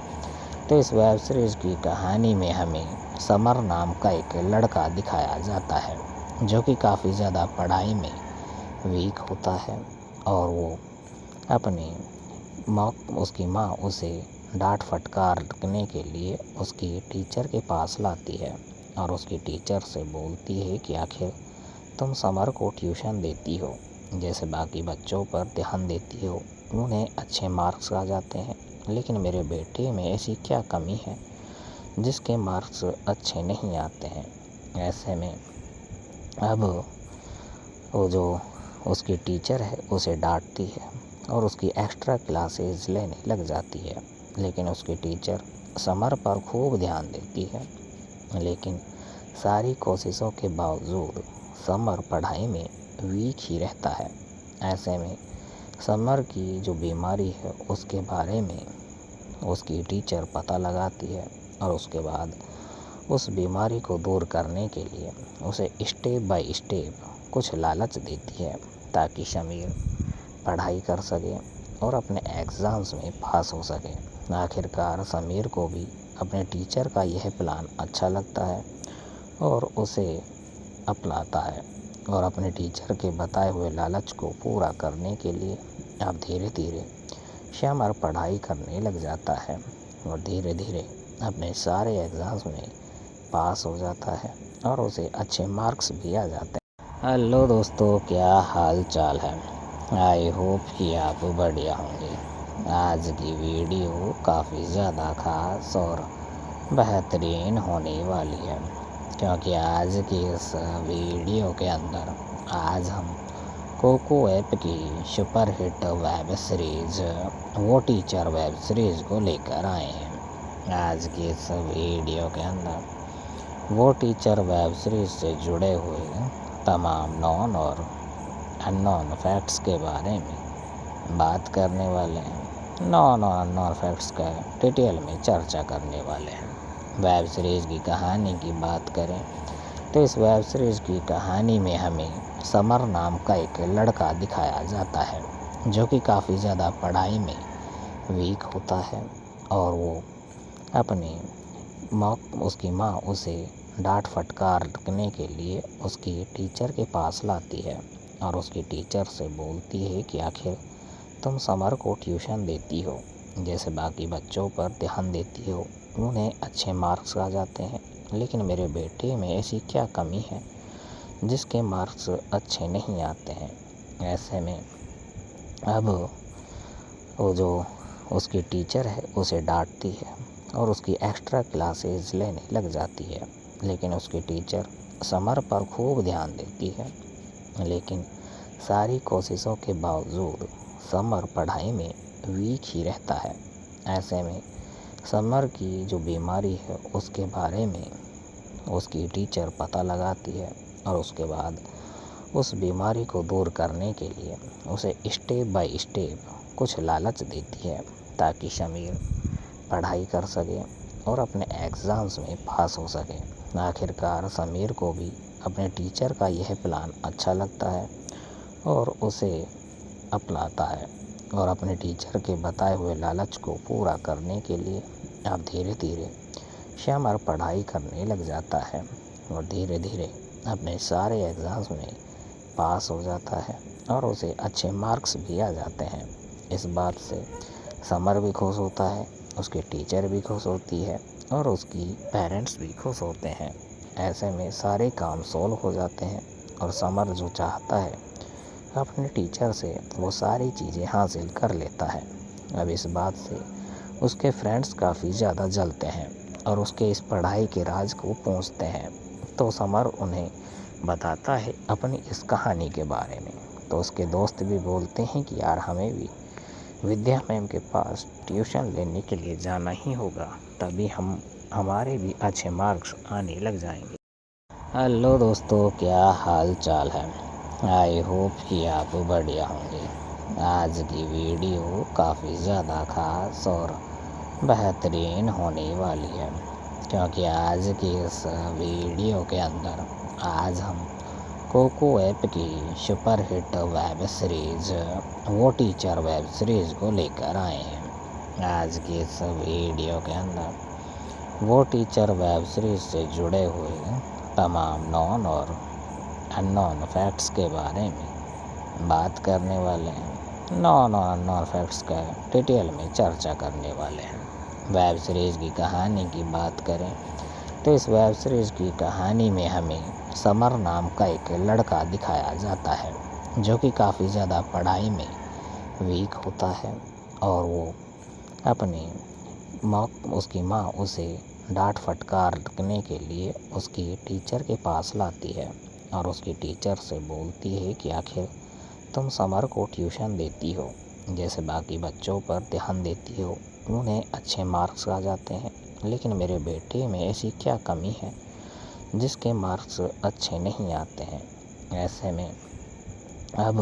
तो इस वेब सीरीज़ की कहानी में हमें समर नाम का एक लड़का दिखाया जाता है जो कि काफ़ी ज़्यादा पढ़ाई में वीक होता है और वो अपनी उसकी माँ उसे डांट फटकारने के लिए उसकी टीचर के पास लाती है और उसकी टीचर से बोलती है कि आखिर तुम समर को ट्यूशन देती हो, जैसे बाकी बच्चों पर ध्यान देती हो, उन्हें अच्छे मार्क्स आ जाते हैं, लेकिन मेरे बेटे में ऐसी क्या कमी है जिसके मार्क्स अच्छे नहीं आते हैं। ऐसे में अब वो जो उसकी टीचर है उसे डांटती है और उसकी एक्स्ट्रा क्लासेस लेने लग जाती है, लेकिन उसकी टीचर समर पर खूब ध्यान देती है, लेकिन सारी कोशिशों के बावजूद समर पढ़ाई में वीक ही रहता है। ऐसे में समर की जो बीमारी है उसके बारे में उसकी टीचर पता लगाती है और उसके बाद उस बीमारी को दूर करने के लिए उसे स्टेप बाय स्टेप कुछ लालच देती है ताकि समीर पढ़ाई कर सके और अपने एग्ज़ाम्स में पास हो सके। आखिरकार समीर को भी अपने टीचर का यह प्लान अच्छा लगता है और उसे अपनाता है और अपने टीचर के बताए हुए लालच को पूरा करने के लिए अब धीरे धीरे समर पढ़ाई करने लग जाता है और धीरे धीरे अपने सारे एग्ज़ाम्स में पास हो जाता है और उसे अच्छे मार्क्स भी आ जाते हैं। हेलो दोस्तों, क्या हाल चाल है? आई होप कि आप बढ़िया होंगे। आज की वीडियो काफ़ी ज़्यादा खास और बेहतरीन होने वाली है, क्योंकि आज की इस वीडियो के अंदर आज हम कोको ऐप की सुपर हिट वेब सीरीज़ वो टीचर वेब सीरीज़ को लेकर आए हैं। आज की इस वीडियो के अंदर वो टीचर वेब सीरीज़ से जुड़े हुए तमाम नॉन और अननोन फैक्ट्स के बारे में बात करने वाले हैं। नॉन और अननोन फैक्ट्स का डिटेल में चर्चा करने वाले हैं। वेब सीरीज़ की कहानी की बात करें तो इस वेब सीरीज़ की कहानी में हमें समर नाम का एक लड़का दिखाया जाता है जो कि काफ़ी ज़्यादा पढ़ाई में वीक होता है और वो अपनी उसकी माँ उसे डांट फटकारने के लिए उसकी टीचर के पास लाती है और उसकी टीचर से बोलती है कि आखिर तुम समर को ट्यूशन देती हो, जैसे बाकी बच्चों पर ध्यान देती हो, उन्हें अच्छे मार्क्स आ जाते हैं, लेकिन मेरे बेटे में ऐसी क्या कमी है जिसके मार्क्स अच्छे नहीं आते हैं। ऐसे में अब वो जो उसकी टीचर है उसे डांटती है और उसकी एक्स्ट्रा क्लासेस लेने लग जाती है, लेकिन उसकी टीचर समर पर खूब ध्यान देती है, लेकिन सारी कोशिशों के बावजूद समर पढ़ाई में वीक ही रहता है। ऐसे में समर की जो बीमारी है उसके बारे में उसकी टीचर पता लगाती है और उसके बाद उस बीमारी को दूर करने के लिए उसे स्टेप बाय स्टेप कुछ लालच देती है ताकि समीर पढ़ाई कर सके और अपने एग्ज़ाम्स में पास हो सके। आखिरकार समीर को भी अपने टीचर का यह प्लान अच्छा लगता है और उसे अपनाता है और अपने टीचर के बताए हुए लालच को पूरा करने के लिए अब धीरे धीरे समर पढ़ाई करने लग जाता है और धीरे धीरे अपने सारे एग्ज़ाम्स में पास हो जाता है और उसे अच्छे मार्क्स भी आ जाते हैं। इस बात से समर भी खुश होता है, उसके टीचर भी खुश होती है और उसकी पेरेंट्स भी खुश होते हैं। ऐसे में सारे काम सॉल्व हो जाते हैं और समर जो चाहता है अपने टीचर से वो सारी चीज़ें हासिल कर लेता है। अब इस बात से उसके फ्रेंड्स काफ़ी ज़्यादा जलते हैं और उसके इस पढ़ाई के राज को पूछते हैं, तो समर उन्हें बताता है अपनी इस कहानी के बारे में। तो उसके दोस्त भी बोलते हैं कि यार हमें भी विद्या मैम के पास ट्यूशन लेने के लिए जाना ही होगा, तभी हमारे भी अच्छे मार्क्स आने लग जाएंगे। हेलो दोस्तों, क्या हाल चाल है? आई होप कि आप बढ़िया होंगे। आज की वीडियो काफ़ी ज़्यादा खास और बेहतरीन होने वाली है, क्योंकि आज की इस वीडियो के अंदर आज हम कोको ऐप की सुपरहिट वेब सीरीज वो टीचर वेब सीरीज को लेकर आए हैं। आज की इस वीडियो के अंदर वो टीचर वेब सीरीज से जुड़े हुए तमाम नॉन और अननोन फैक्ट्स के बारे में बात करने वाले हैं। नॉन और अननोन फैक्ट्स का डिटेल में चर्चा करने वाले हैं। वेब सीरीज़ की कहानी की बात करें तो इस वेब सीरीज़ की कहानी में हमें समर नाम का एक लड़का दिखाया जाता है जो कि काफ़ी ज़्यादा पढ़ाई में वीक होता है और वो अपनी उसकी माँ उसे डांट फटकारने के लिए उसकी टीचर के पास लाती है और उसकी टीचर से बोलती है कि आखिर तुम समर को ट्यूशन देती हो, जैसे बाकी बच्चों पर ध्यान देती हो, उन्हें अच्छे मार्क्स आ जाते हैं, लेकिन मेरे बेटे में ऐसी क्या कमी है जिसके मार्क्स अच्छे नहीं आते हैं। ऐसे में अब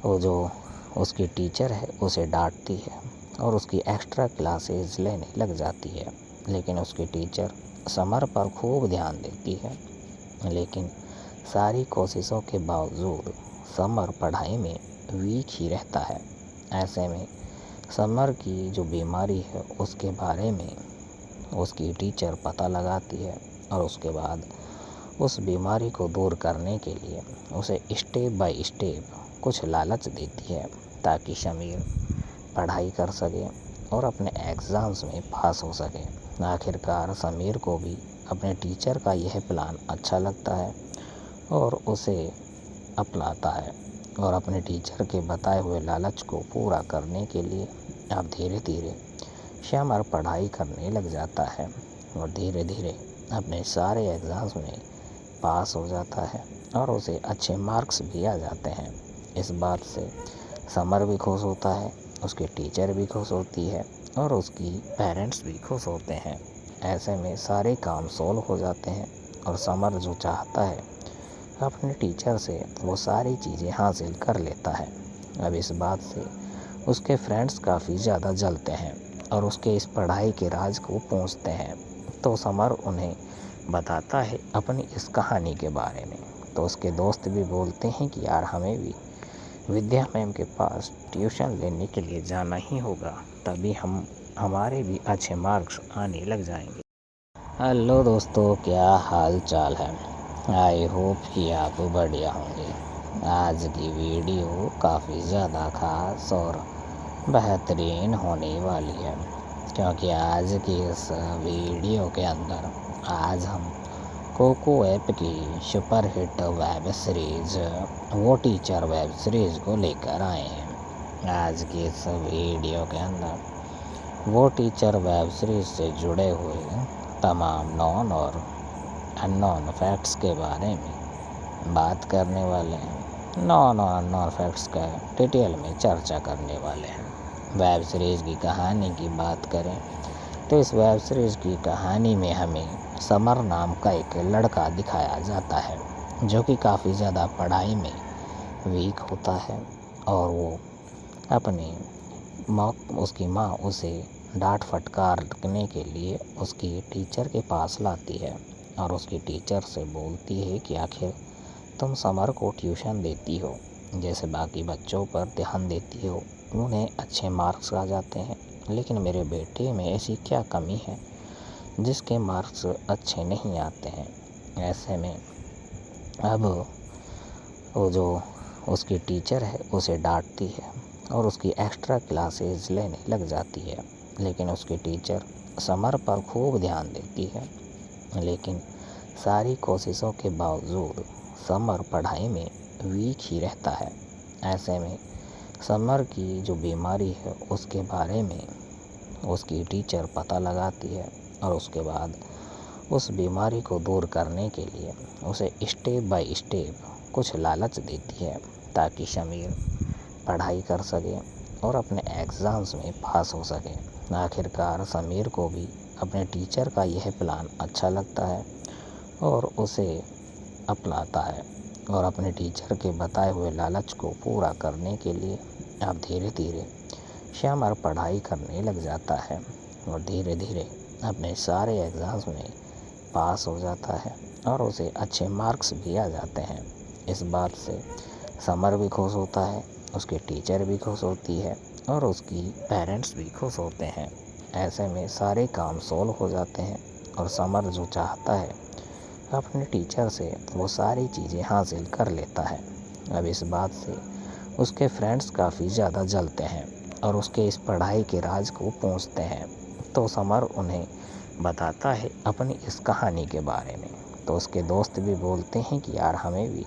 वो जो उसकी टीचर है उसे डांटती है और उसकी एक्स्ट्रा क्लासेस लेने लग जाती है, लेकिन उसकी टीचर समर पर खूब ध्यान देती है, लेकिन सारी कोशिशों के बावजूद समर पढ़ाई में वीक ही रहता है। ऐसे में समर की जो बीमारी है उसके बारे में उसकी टीचर पता लगाती है और उसके बाद उस बीमारी को दूर करने के लिए उसे स्टेप बाय स्टेप कुछ लालच देती है ताकि समीर पढ़ाई कर सके और अपने एग्ज़ाम्स में पास हो सके। आखिरकार समीर को भी अपने टीचर का यह प्लान अच्छा लगता है और उसे अपनाता है और अपने टीचर के बताए हुए लालच को पूरा करने के लिए अब धीरे धीरे समर पढ़ाई करने लग जाता है और धीरे धीरे अपने सारे एग्ज़ाम्स में पास हो जाता है और उसे अच्छे मार्क्स भी आ जाते हैं। इस बात से समर भी खुश होता है, उसके टीचर भी खुश होती है और उसकी पेरेंट्स भी खुश होते हैं। ऐसे में सारे काम सॉल्व हो जाते हैं और समर जो चाहता है अपने टीचर से वो सारी चीज़ें हासिल कर लेता है। अब इस बात से उसके फ्रेंड्स काफ़ी ज़्यादा जलते हैं और उसके इस पढ़ाई के राज को पूछते हैं, तो समर उन्हें बताता है अपनी इस कहानी के बारे में। तो उसके दोस्त भी बोलते हैं कि यार हमें भी विद्या मैम के पास ट्यूशन लेने के लिए जाना ही होगा, तभी हमारे भी अच्छे मार्क्स आने लग जाएंगे। हेलो दोस्तों, क्या हाल चाल है? आई होप कि आप बढ़िया होंगे। आज की वीडियो काफ़ी ज़्यादा खास और बेहतरीन होने वाली है, क्योंकि आज की इस वीडियो के अंदर आज हम कोको ऐप की सुपरहिट वेब सीरीज वो टीचर वेब सीरीज़ को लेकर आए हैं। आज की इस वीडियो के अंदर वो टीचर वेब सीरीज़ से जुड़े हुए तमाम नॉन और अननोन फैक्ट्स के बारे में बात करने वाले हैं। नॉन और अननोन फैक्ट्स का डिटेल में चर्चा करने वाले हैं। वेब सीरीज़ की कहानी की बात करें तो इस वेब सीरीज़ की कहानी में हमें समर नाम का एक लड़का दिखाया जाता है जो कि काफ़ी ज़्यादा पढ़ाई में वीक होता है और वो अपनी उसकी माँ उसे डांट फटकारने के लिए उसकी टीचर के पास लाती है और उसकी टीचर से बोलती है कि आखिर तुम समर को ट्यूशन देती हो, जैसे बाकी बच्चों पर ध्यान देती हो, उन्हें अच्छे मार्क्स आ जाते हैं, लेकिन मेरे बेटे में ऐसी क्या कमी है जिसके मार्क्स अच्छे नहीं आते हैं। ऐसे में अब वो जो उसकी टीचर है उसे डांटती है और उसकी एक्स्ट्रा क्लासेस लेने लग जाती है, लेकिन उसकी टीचर समर पर खूब ध्यान देती है, लेकिन सारी कोशिशों के बावजूद समर पढ़ाई में वीक ही रहता है। ऐसे में समर की जो बीमारी है उसके बारे में उसकी टीचर पता लगाती है और उसके बाद उस बीमारी को दूर करने के लिए उसे स्टेप बाय स्टेप कुछ लालच देती है ताकि समीर पढ़ाई कर सके और अपने एग्ज़ाम्स में पास हो सके। आखिरकार समीर को भी अपने टीचर का यह प्लान अच्छा लगता है और उसे अपनाता है और अपने टीचर के बताए हुए लालच को पूरा करने के लिए अब धीरे धीरे समर पढ़ाई करने लग जाता है और धीरे धीरे अपने सारे एग्ज़ाम्स में पास हो जाता है और उसे अच्छे मार्क्स भी आ जाते हैं। इस बात से समर भी खुश होता है, उसके टीचर भी खुश होती है और उसकी पेरेंट्स भी खुश होते हैं। ऐसे में सारे काम सॉल्व हो जाते हैं और समर जो चाहता है अपने टीचर से वो सारी चीज़ें हासिल कर लेता है। अब इस बात से उसके फ्रेंड्स काफ़ी ज़्यादा जलते हैं और उसके इस पढ़ाई के राज को पूछते हैं। तो समर उन्हें बताता है अपनी इस कहानी के बारे में। तो उसके दोस्त भी बोलते हैं कि यार हमें भी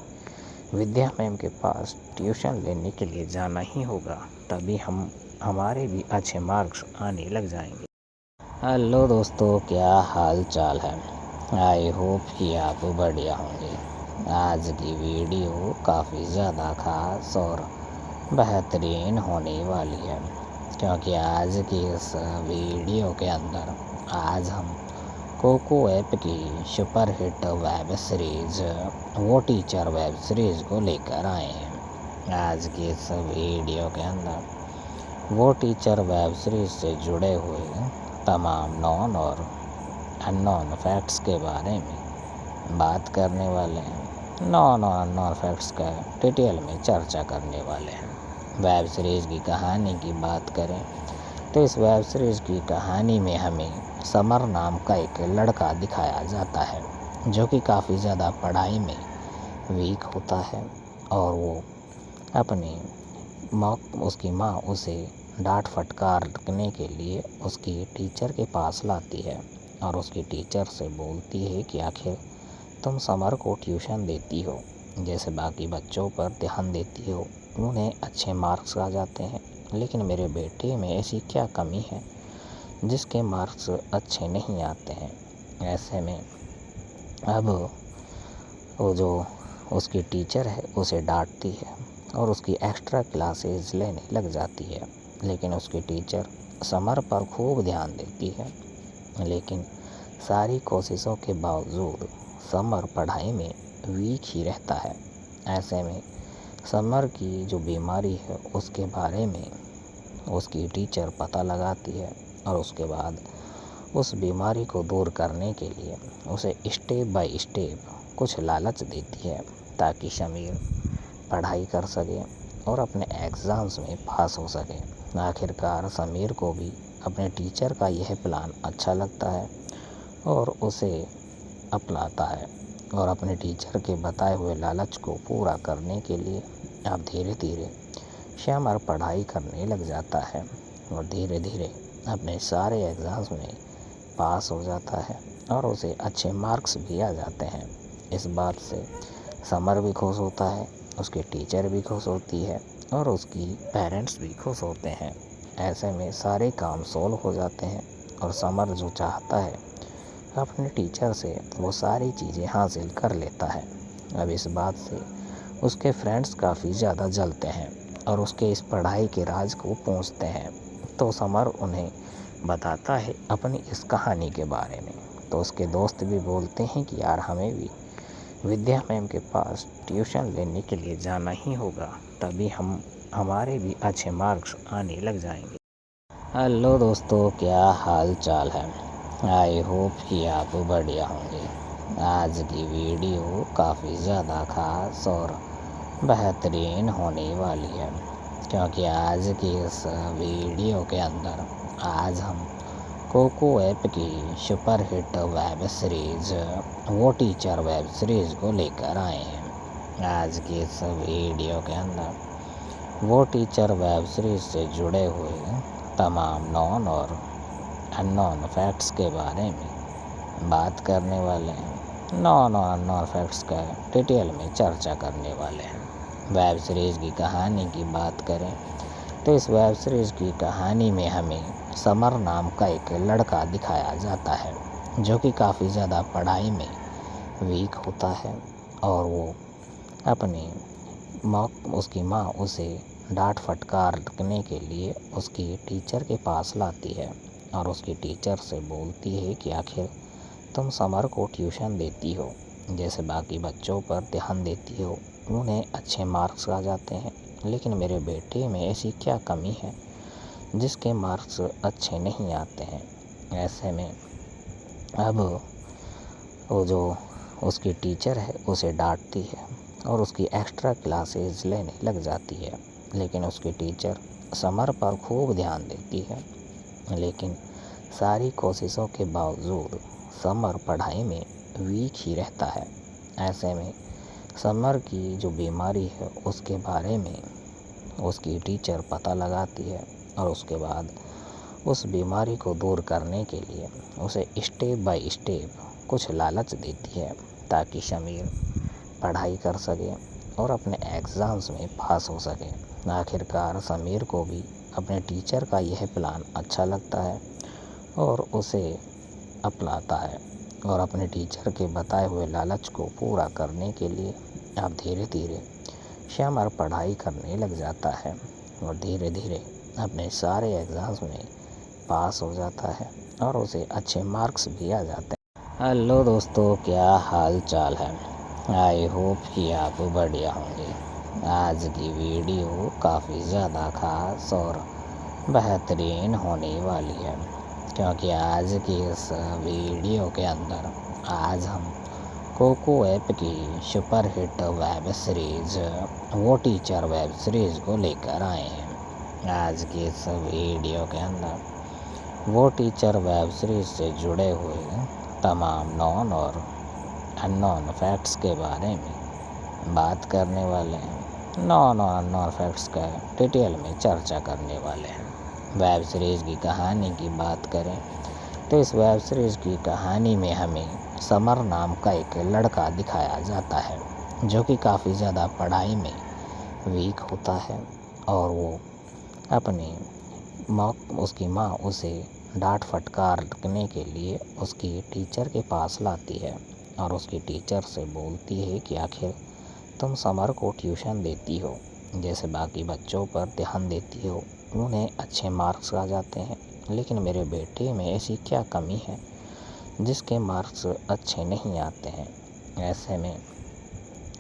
विद्या मैम के पास ट्यूशन लेने के लिए जाना ही होगा, तभी हमारे भी अच्छे मार्क्स आने लग जाएंगे। हेलो दोस्तों, क्या हाल चाल है? आई होप कि आप बढ़िया होंगे। आज की वीडियो काफ़ी ज़्यादा खास और बेहतरीन होने वाली है, क्योंकि आज की इस वीडियो के अंदर आज हम कोको ऐप की सुपर हिट वेब सीरीज़ वो टीचर वेब सीरीज़ को लेकर आए हैं। आज की इस वीडियो के अंदर वो टीचर वेब सीरीज़ से जुड़े हुए तमाम नॉन और अननोन फैक्ट्स के बारे में बात करने वाले हैं। नॉन और अननोन फैक्ट्स का डिटेल में चर्चा करने वाले हैं। वेब सीरीज़ की कहानी की बात करें तो इस वेब सीरीज़ की कहानी में हमें समर नाम का एक लड़का दिखाया जाता है, जो कि काफ़ी ज़्यादा पढ़ाई में वीक होता है और वो अपनी उसकी माँ उसे डांट फटकारने के लिए उसकी टीचर के पास लाती है और उसकी टीचर से बोलती है कि आखिर तुम समर को ट्यूशन देती हो, जैसे बाकी बच्चों पर ध्यान देती हो, उन्हें अच्छे मार्क्स आ जाते हैं, लेकिन मेरे बेटे में ऐसी क्या कमी है जिसके मार्क्स अच्छे नहीं आते हैं। ऐसे में अब वो जो उसकी टीचर है उसे डांटती है और उसकी एक्स्ट्रा क्लासेस लेने लग जाती है, लेकिन उसकी टीचर समर पर खूब ध्यान देती है। लेकिन सारी कोशिशों के बावजूद समर पढ़ाई में वीक ही रहता है। ऐसे में समर की जो बीमारी है उसके बारे में उसकी टीचर पता लगाती है और उसके बाद उस बीमारी को दूर करने के लिए उसे स्टेप बाय स्टेप कुछ लालच देती है, ताकि समीर पढ़ाई कर सके और अपने एग्ज़ाम्स में पास हो सके। आखिरकार समीर को भी अपने टीचर का यह प्लान अच्छा लगता है और उसे अपनाता है और अपने टीचर के बताए हुए लालच को पूरा करने के लिए अब धीरे धीरे समर पढ़ाई करने लग जाता है और धीरे धीरे अपने सारे एग्ज़ाम्स में पास हो जाता है और उसे अच्छे मार्क्स भी आ जाते हैं। इस बात से समर भी खुश होता है, उसके टीचर भी खुश होती है और उसकी पेरेंट्स भी खुश होते हैं। ऐसे में सारे काम सॉल्व हो जाते हैं और समर जो चाहता है अपने टीचर से वो सारी चीज़ें हासिल कर लेता है। अब इस बात से उसके फ्रेंड्स काफ़ी ज़्यादा जलते हैं और उसके इस पढ़ाई के राज को पूछते हैं। तो समर उन्हें बताता है अपनी इस कहानी के बारे में। तो उसके दोस्त भी बोलते हैं कि यार हमें भी विद्या मैम के पास ट्यूशन लेने के लिए जाना ही होगा, तभी हमारे भी अच्छे मार्क्स आने लग जाएंगे। हेलो दोस्तों, क्या हाल चाल है? आई होप कि आप बढ़िया होंगे। आज की वीडियो काफ़ी ज़्यादा खास और बेहतरीन होने वाली है, क्योंकि आज की इस वीडियो के अंदर आज हम कोको ऐप की सुपर हिट वेब सीरीज़ वो टीचर वेब सीरीज़ को लेकर आए हैं। आज की इस वीडियो के अंदर वो टीचर वेब सीरीज़ से जुड़े हुए तमाम नॉन और अननोन फैक्ट्स के बारे में बात करने वाले हैं। नॉन और अननोन फैक्ट्स का डिटेल में चर्चा करने वाले हैं। वेब सीरीज़ की कहानी की बात करें तो इस वेब सीरीज़ की कहानी में हमें समर नाम का एक लड़का दिखाया जाता है, जो कि काफ़ी ज़्यादा पढ़ाई में वीक होता है और वो अपनी उसकी माँ उसे डांट फटकारने के लिए उसकी टीचर के पास लाती है और उसकी टीचर से बोलती है कि आखिर तुम समर को ट्यूशन देती हो, जैसे बाकी बच्चों पर ध्यान देती हो, उन्हें अच्छे मार्क्स आ जाते हैं, लेकिन मेरे बेटे में ऐसी क्या कमी है जिसके मार्क्स अच्छे नहीं आते हैं। ऐसे में अब वो जो उसकी टीचर है उसे डांटती है और उसकी एक्स्ट्रा क्लासेस लेने लग जाती है। लेकिन उसकी टीचर समर पर खूब ध्यान देती है। लेकिन सारी कोशिशों के बावजूद समर पढ़ाई में वीक ही रहता है। ऐसे में समर की जो बीमारी है उसके बारे में उसकी टीचर पता लगाती है और उसके बाद उस बीमारी को दूर करने के लिए उसे स्टेप बाय स्टेप कुछ लालच देती है ताकि समीर पढ़ाई कर सके और अपने एग्ज़ाम्स में पास हो सके। आखिरकार समीर को भी अपने टीचर का यह प्लान अच्छा लगता है और उसे अपनाता है और अपने टीचर के बताए हुए लालच को पूरा करने के लिए अब धीरे धीरे समर पढ़ाई करने लग जाता है और धीरे धीरे अपने सारे एग्ज़ाम्स में पास हो जाता है और उसे अच्छे मार्क्स भी आ जाते हैं। हेलो दोस्तों, क्या हाल चाल है? आई होप कि आप बढ़िया होंगे। आज की वीडियो काफ़ी ज़्यादा खास और बेहतरीन होने वाली है क्योंकि आज की इस वीडियो के अंदर आज हम कोको ऐप की सुपर हिट वेब सीरीज़ वो टीचर वेब सीरीज़ को लेकर आए हैं। आज की इस वीडियो के अंदर वो टीचर वेब सीरीज़ से जुड़े हुए तमाम नॉन और अननोन फैक्ट्स के बारे में बात करने वाले हैं। नॉन और अननोन फैक्ट्स का डिटेल में चर्चा करने वाले हैं। वेब सीरीज़ की कहानी की बात करें तो इस वेब सीरीज़ की कहानी में हमें समर नाम का एक लड़का दिखाया जाता है जो कि काफ़ी ज़्यादा पढ़ाई में वीक होता है और वो अपनी उसकी माँ उसे डांट फटकारने के लिए उसकी टीचर के पास लाती है और उसकी टीचर से बोलती है कि आखिर तुम समर को ट्यूशन देती हो, जैसे बाकी बच्चों पर ध्यान देती हो, उन्हें अच्छे मार्क्स आ जाते हैं, लेकिन मेरे बेटे में ऐसी क्या कमी है जिसके मार्क्स अच्छे नहीं आते हैं। ऐसे में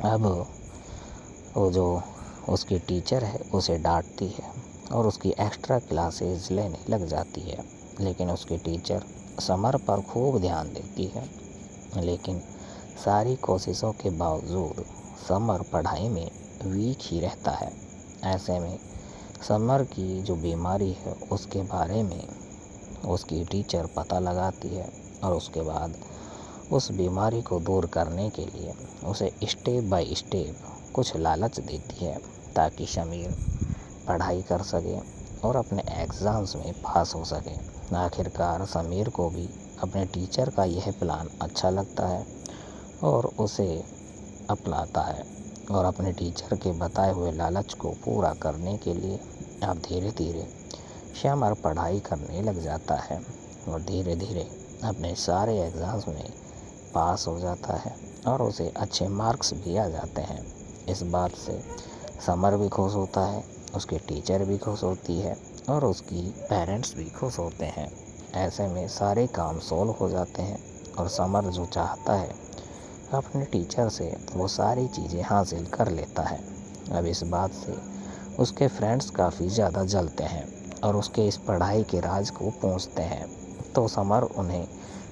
अब वो जो उसकी टीचर है उसे डांटती है और उसकी एक्स्ट्रा क्लासेस लेने लग जाती है। लेकिन उसकी टीचर समर पर खूब ध्यान देती है। लेकिन सारी कोशिशों के बावजूद समर पढ़ाई में वीक ही रहता है। ऐसे में समर की जो बीमारी है उसके बारे में उसकी टीचर पता लगाती है और उसके बाद उस बीमारी को दूर करने के लिए उसे स्टेप बाय स्टेप कुछ लालच देती है ताकि समीर पढ़ाई कर सके और अपने एग्ज़ाम्स में पास हो सके। आखिरकार समीर को भी अपने टीचर का यह प्लान अच्छा लगता है और उसे अपनाता है और अपने टीचर के बताए हुए लालच को पूरा करने के लिए अब धीरे धीरे समर पढ़ाई करने लग जाता है और धीरे धीरे अपने सारे एग्ज़ाम्स में पास हो जाता है और उसे अच्छे मार्क्स भी आ जाते हैं। इस बात से समर भी खुश होता है, उसके टीचर भी खुश होती है और उसकी पेरेंट्स भी खुश होते हैं। ऐसे में सारे काम सॉल्व हो जाते हैं और समर जो चाहता है अपने टीचर से वो सारी चीज़ें हासिल कर लेता है। अब इस बात से उसके फ्रेंड्स काफ़ी ज़्यादा जलते हैं और उसके इस पढ़ाई के राज को पूछते हैं। तो समर उन्हें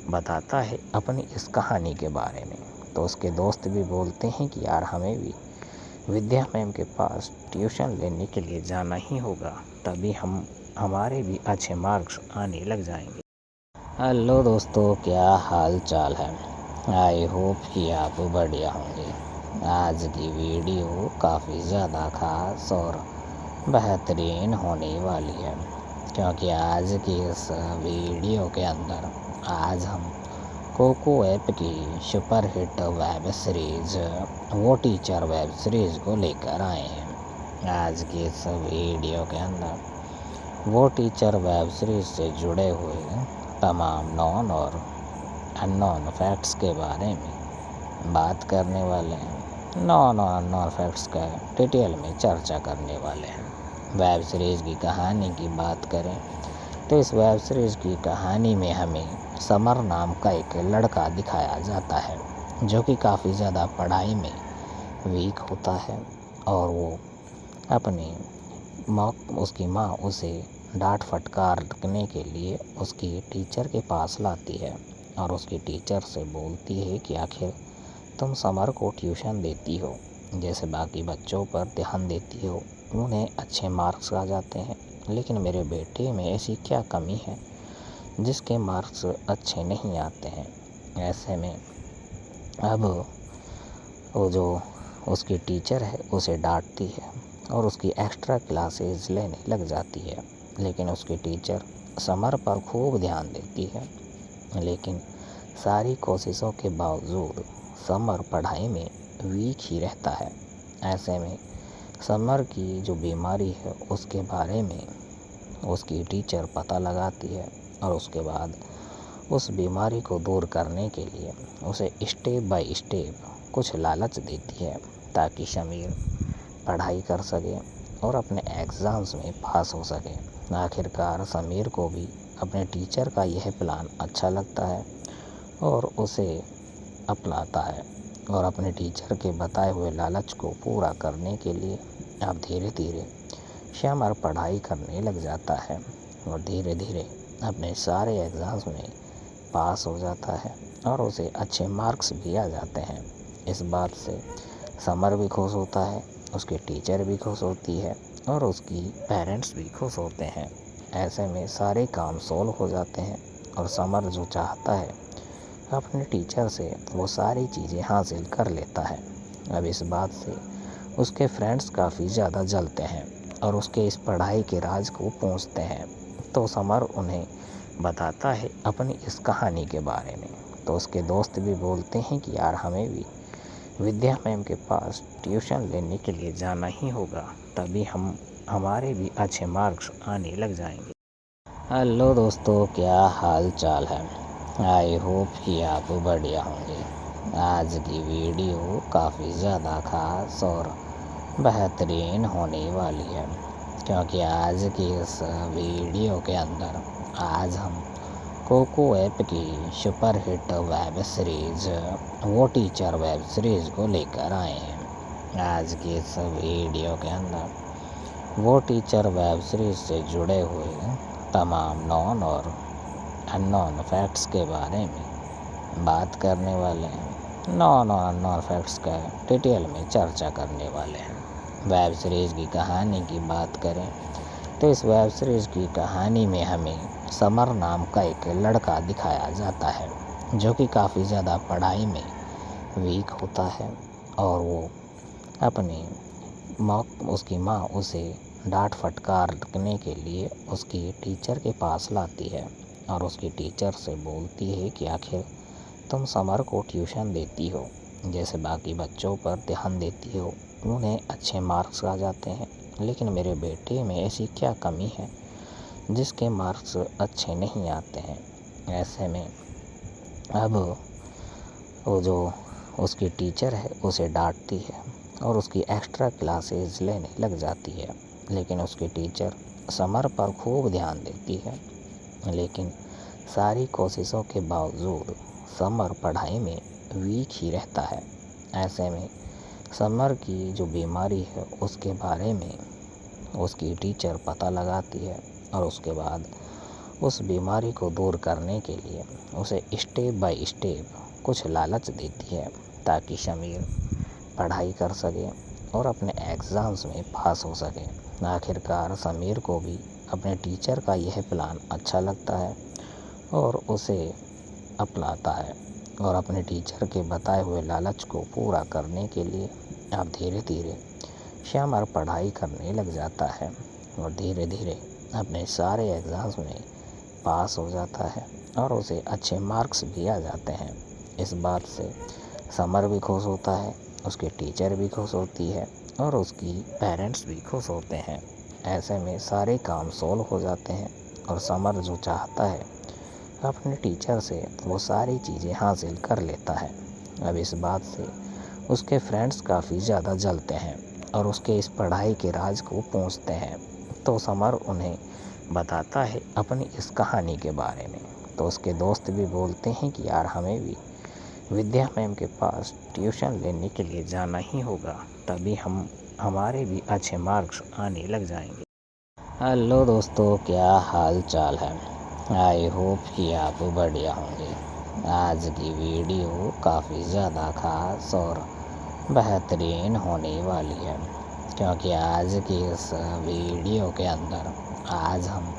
बताता है अपनी इस कहानी के बारे में। तो उसके दोस्त भी बोलते हैं कि यार हमें भी विद्या मैम के पास ट्यूशन लेने के लिए जाना ही होगा, तभी हमारे भी अच्छे मार्क्स आने लग जाएंगे। हेलो दोस्तों, क्या हाल चाल है? आई होप कि आप बढ़िया होंगे। आज की वीडियो काफ़ी ज़्यादा खास और बेहतरीन होने वाली है क्योंकि आज की इस वीडियो के अंदर आज हम कोको ऐप की सुपर हिट वेब सीरीज़ वो टीचर वेब सीरीज़ को लेकर आए हैं। आज की इस वीडियो के अंदर वो टीचर वेब सीरीज़ से जुड़े हुए तमाम नॉन और अननोन फैक्ट्स के बारे में बात करने वाले हैं। नॉन और अननोन फैक्ट्स का डिटेल में चर्चा करने वाले हैं। वेब सीरीज़ की कहानी की बात करें तो इस वेब सीरीज़ की कहानी में हमें समर नाम का एक लड़का दिखाया जाता है जो कि काफ़ी ज़्यादा पढ़ाई में वीक होता है और वो अपनी उसकी माँ उसे डांट फटकारने के लिए उसकी टीचर के पास लाती है और उसकी टीचर से बोलती है कि आखिर तुम समर को ट्यूशन देती हो, जैसे बाकी बच्चों पर ध्यान देती हो, उन्हें अच्छे मार्क्स आ जाते हैं, लेकिन मेरे बेटे में ऐसी क्या कमी है जिसके मार्क्स अच्छे नहीं आते हैं। ऐसे में अब वो जो उसकी टीचर है उसे डांटती है और उसकी एक्स्ट्रा क्लासेस लेने लग जाती है, लेकिन उसकी टीचर समर पर खूब ध्यान देती है। लेकिन सारी कोशिशों के बावजूद समर पढ़ाई में वीक ही रहता है। ऐसे में समर की जो बीमारी है उसके बारे में उसकी टीचर पता लगाती है और उसके बाद उस बीमारी को दूर करने के लिए उसे स्टेप बाय स्टेप कुछ लालच देती है ताकि समीर पढ़ाई कर सके और अपने एग्ज़ाम्स में पास हो सके। आखिरकार समीर को भी अपने टीचर का यह प्लान अच्छा लगता है और उसे अपनाता है और अपने टीचर के बताए हुए लालच को पूरा करने के लिए अब धीरे धीरे समर पढ़ाई करने लग जाता है और धीरे धीरे अपने सारे एग्ज़ाम्स में पास हो जाता है और उसे अच्छे मार्क्स भी आ जाते हैं। इस बात से समर भी खुश होता है, उसके टीचर भी खुश होती है और उसकी पेरेंट्स भी खुश होते हैं। ऐसे में सारे काम सॉल्व हो जाते हैं और समर जो चाहता है अपने टीचर से वो सारी चीज़ें हासिल कर लेता है। अब इस बात से उसके फ्रेंड्स काफ़ी ज़्यादा जलते हैं और उसके इस पढ़ाई के राज को पूछते हैं, तो समर उन्हें बताता है अपनी इस कहानी के बारे में। तो उसके दोस्त भी बोलते हैं कि यार हमें भी विद्या मैम के पास ट्यूशन लेने के लिए जाना ही होगा, तभी हमारे भी अच्छे मार्क्स आने लग जाएंगे। हेलो दोस्तों, क्या हाल चाल है? आई होप कि आप बढ़िया होंगे। आज की वीडियो काफ़ी ज़्यादा खास और बेहतरीन होने वाली है, क्योंकि आज की इस वीडियो के अंदर आज हम कोको ऐप की सुपर हिट वेब सीरीज़ वो टीचर वेब सीरीज़ को लेकर आए हैं। आज की इस वीडियो के अंदर वो टीचर वेब सीरीज़ से जुड़े हुए तमाम नॉन और अननोन फैक्ट्स के बारे में बात करने वाले हैं। नॉन और अननोन फैक्ट्स का डिटेल में चर्चा करने वाले हैं। वेब सीरीज़ की कहानी की बात करें तो इस वेब सीरीज़ की कहानी में हमें समर नाम का एक लड़का दिखाया जाता है जो कि काफ़ी ज़्यादा पढ़ाई में वीक होता है और वो उसकी माँ उसे डांट फटकारने के लिए उसकी टीचर के पास लाती है और उसकी टीचर से बोलती है कि आखिर तुम समर को ट्यूशन देती हो, जैसे बाकी बच्चों पर ध्यान देती हो, उन्हें अच्छे मार्क्स आ जाते हैं, लेकिन मेरे बेटे में ऐसी क्या कमी है जिसके मार्क्स अच्छे नहीं आते हैं। ऐसे में अब वो जो उसकी टीचर है उसे डांटती है और उसकी एक्स्ट्रा क्लासेस लेने लग जाती है, लेकिन उसकी टीचर समर पर खूब ध्यान देती है। लेकिन सारी कोशिशों के बावजूद समर पढ़ाई में वीक ही रहता है। ऐसे में समर की जो बीमारी है उसके बारे में उसकी टीचर पता लगाती है और उसके बाद उस बीमारी को दूर करने के लिए उसे स्टेप बाय स्टेप कुछ लालच देती है ताकि समीर पढ़ाई कर सके और अपने एग्ज़ाम्स में पास हो सके। आखिरकार समीर को भी अपने टीचर का यह प्लान अच्छा लगता है और उसे अपनाता है और अपने टीचर के बताए हुए लालच को पूरा करने के लिए अब धीरे धीरे समर पढ़ाई करने लग जाता है और धीरे धीरे अपने सारे एग्ज़ाम्स में पास हो जाता है और उसे अच्छे मार्क्स भी आ जाते हैं। इस बात से समर भी खुश होता है, उसके टीचर भी खुश होती है और उसकी पेरेंट्स भी खुश होते हैं। ऐसे में सारे काम सॉल्व हो जाते हैं और समर जो चाहता है अपने टीचर से वो सारी चीज़ें हासिल कर लेता है। अब इस बात से उसके फ्रेंड्स काफ़ी ज़्यादा जलते हैं और उसके इस पढ़ाई के राज को पूछते हैं, तो समर उन्हें बताता है अपनी इस कहानी के बारे में। तो उसके दोस्त भी बोलते हैं कि यार हमें भी विद्या मैम के पास ट्यूशन लेने के लिए जाना ही होगा, तभी हमारे भी अच्छे मार्क्स आने लग जाएंगे। हेलो दोस्तों, क्या हाल चाल है? आई होप कि आप बढ़िया होंगे। आज की वीडियो काफ़ी ज़्यादा खास और बेहतरीन होने वाली है, क्योंकि आज की इस वीडियो के अंदर आज हम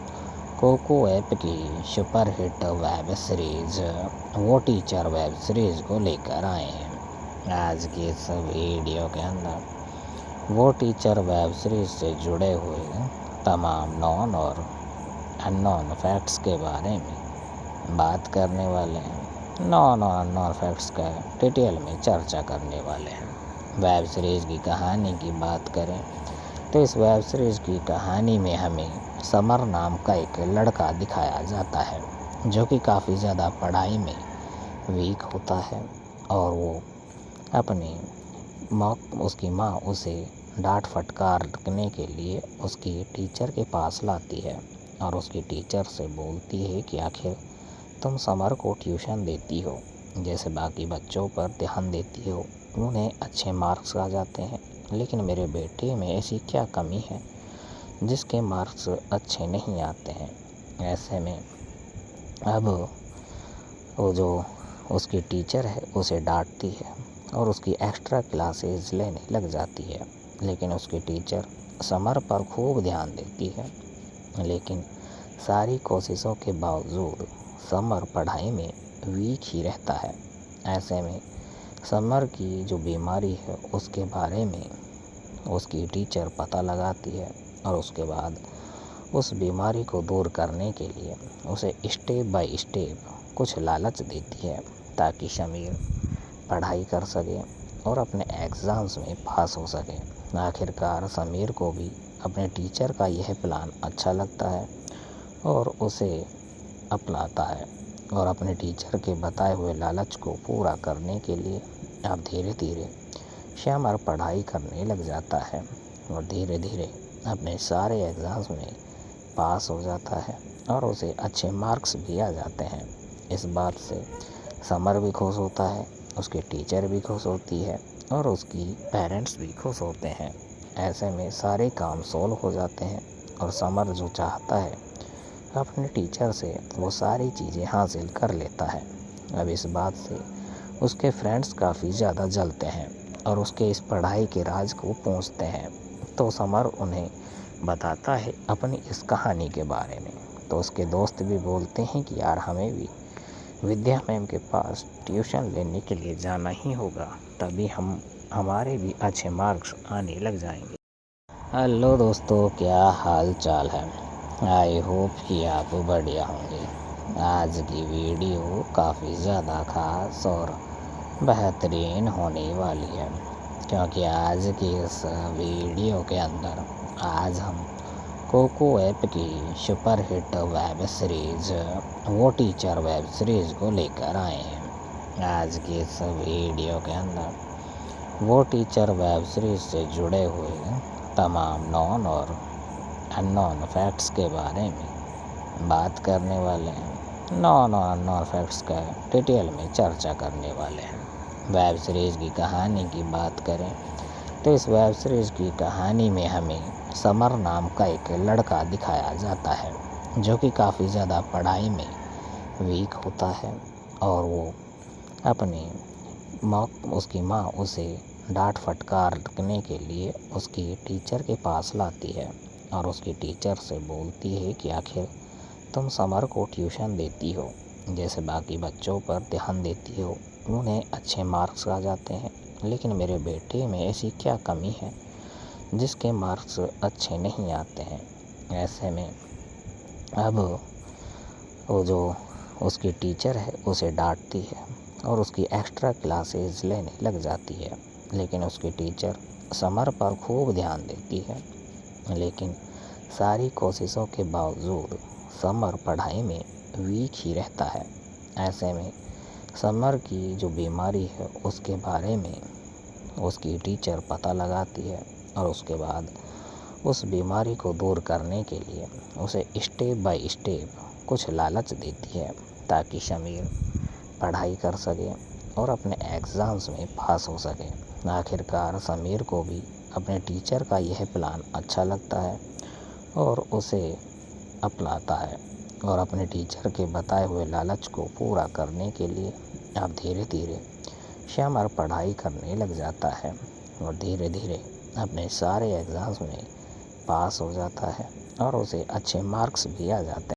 कोको ऐप की सुपर हिट वेब सीरीज़ वो टीचर वेब सीरीज़ को लेकर आए हैं। आज की इस वीडियो के अंदर वो टीचर वेब सीरीज़ से जुड़े हुए तमाम नॉन और अननोन फैक्ट्स के बारे में बात करने वाले हैं। नॉन और अननोन फैक्ट्स का डिटेल में चर्चा करने वाले हैं। वेब सीरीज़ की कहानी की बात करें तो इस वेब सीरीज़ की कहानी में हमें समर नाम का एक लड़का दिखाया जाता है, जो कि काफ़ी ज़्यादा पढ़ाई में वीक होता है और वो अपनी उसकी माँ उसे डांट फटकारने के लिए उसकी टीचर के पास लाती है और उसकी टीचर से बोलती है कि आखिर तुम समर को ट्यूशन देती हो, जैसे बाकी बच्चों पर ध्यान देती हो, उन्हें अच्छे मार्क्स आ जाते हैं, लेकिन मेरे बेटे में ऐसी क्या कमी है जिसके मार्क्स अच्छे नहीं आते हैं। ऐसे में अब वो जो उसकी टीचर है उसे डांटती है और उसकी एक्स्ट्रा क्लासेस लेने लग जाती है, लेकिन उसकी टीचर समर पर खूब ध्यान देती है, लेकिन सारी कोशिशों के बावजूद समर पढ़ाई में वीक ही रहता है। ऐसे में समर की जो बीमारी है उसके बारे में उसकी टीचर पता लगाती है और उसके बाद उस बीमारी को दूर करने के लिए उसे स्टेप बाय स्टेप कुछ लालच देती है, ताकि समीर पढ़ाई कर सके और अपने एग्ज़ाम्स में पास हो सके। आखिरकार समीर को भी अपने टीचर का यह प्लान अच्छा लगता है और उसे अपनाता है और अपने टीचर के बताए हुए लालच को पूरा करने के लिए अब धीरे धीरे समर पढ़ाई करने लग जाता है और धीरे धीरे अपने सारे एग्ज़ाम्स में पास हो जाता है और उसे अच्छे मार्क्स भी आ जाते हैं। इस बात से समर भी खुश होता है, उसके टीचर भी खुश होती है और उसकी पेरेंट्स भी खुश होते हैं। ऐसे में सारे काम सॉल्व हो जाते हैं और समर जो चाहता है अपने टीचर से वो सारी चीज़ें हासिल कर लेता है। अब इस बात से उसके फ्रेंड्स काफ़ी ज़्यादा जलते हैं और उसके इस पढ़ाई के राज को पूछते हैं, तो समर उन्हें बताता है अपनी इस कहानी के बारे में। तो उसके दोस्त भी बोलते हैं कि यार हमें भी विद्या मैम के पास ट्यूशन लेने के लिए जाना ही होगा, तभी हमारे भी अच्छे मार्क्स आने लग जाएंगे। हेलो दोस्तों, क्या हाल चाल है? आई होप कि आप बढ़िया होंगे। आज की वीडियो काफ़ी ज़्यादा खास और बेहतरीन होने वाली है, क्योंकि आज की इस वीडियो के अंदर आज हम कोको ऐप की सुपर हिट वेब सीरीज़ वो टीचर वेब सीरीज़ को लेकर आए हैं। आज की इस वीडियो के अंदर वो टीचर वेब सीरीज़ से जुड़े हुए तमाम नॉन और अननोन फैक्ट्स के बारे में बात करने वाले हैं। नॉन और अननोन फैक्ट्स का डिटेल में चर्चा करने वाले हैं। वेब सीरीज़ की कहानी की बात करें तो इस वेब सीरीज़ की कहानी में हमें समर नाम का एक लड़का दिखाया जाता है, जो कि काफ़ी ज़्यादा पढ़ाई में वीक होता है और वो अपनी उसकी माँ उसे डांट फटकारने के लिए उसकी टीचर के पास लाती है और उसकी टीचर से बोलती है कि आखिर तुम समर को ट्यूशन देती हो, जैसे बाकी बच्चों पर ध्यान देती हो, उन्हें अच्छे मार्क्स आ जाते हैं, लेकिन मेरे बेटे में ऐसी क्या कमी है जिसके मार्क्स अच्छे नहीं आते हैं। ऐसे में अब वो जो उसकी टीचर है उसे डांटती है और उसकी एक्स्ट्रा क्लासेस लेने लग जाती है, लेकिन उसकी टीचर समर पर खूब ध्यान देती है, लेकिन सारी कोशिशों के बावजूद समर पढ़ाई में वीक ही रहता है। ऐसे में समर की जो बीमारी है उसके बारे में उसकी टीचर पता लगाती है और उसके बाद उस बीमारी को दूर करने के लिए उसे स्टेप बाय स्टेप कुछ लालच देती है, ताकि समीर पढ़ाई कर सके और अपने एग्ज़ाम्स में पास हो सके। आखिरकार समीर को भी अपने टीचर का यह प्लान अच्छा लगता है और उसे अपनाता है और अपने टीचर के बताए हुए लालच को पूरा करने के लिए अब धीरे धीरे श्यामर पढ़ाई करने लग जाता है और धीरे धीरे अपने सारे एग्ज़ाम्स में पास हो जाता है और उसे अच्छे मार्क्स भी आ जाते हैं।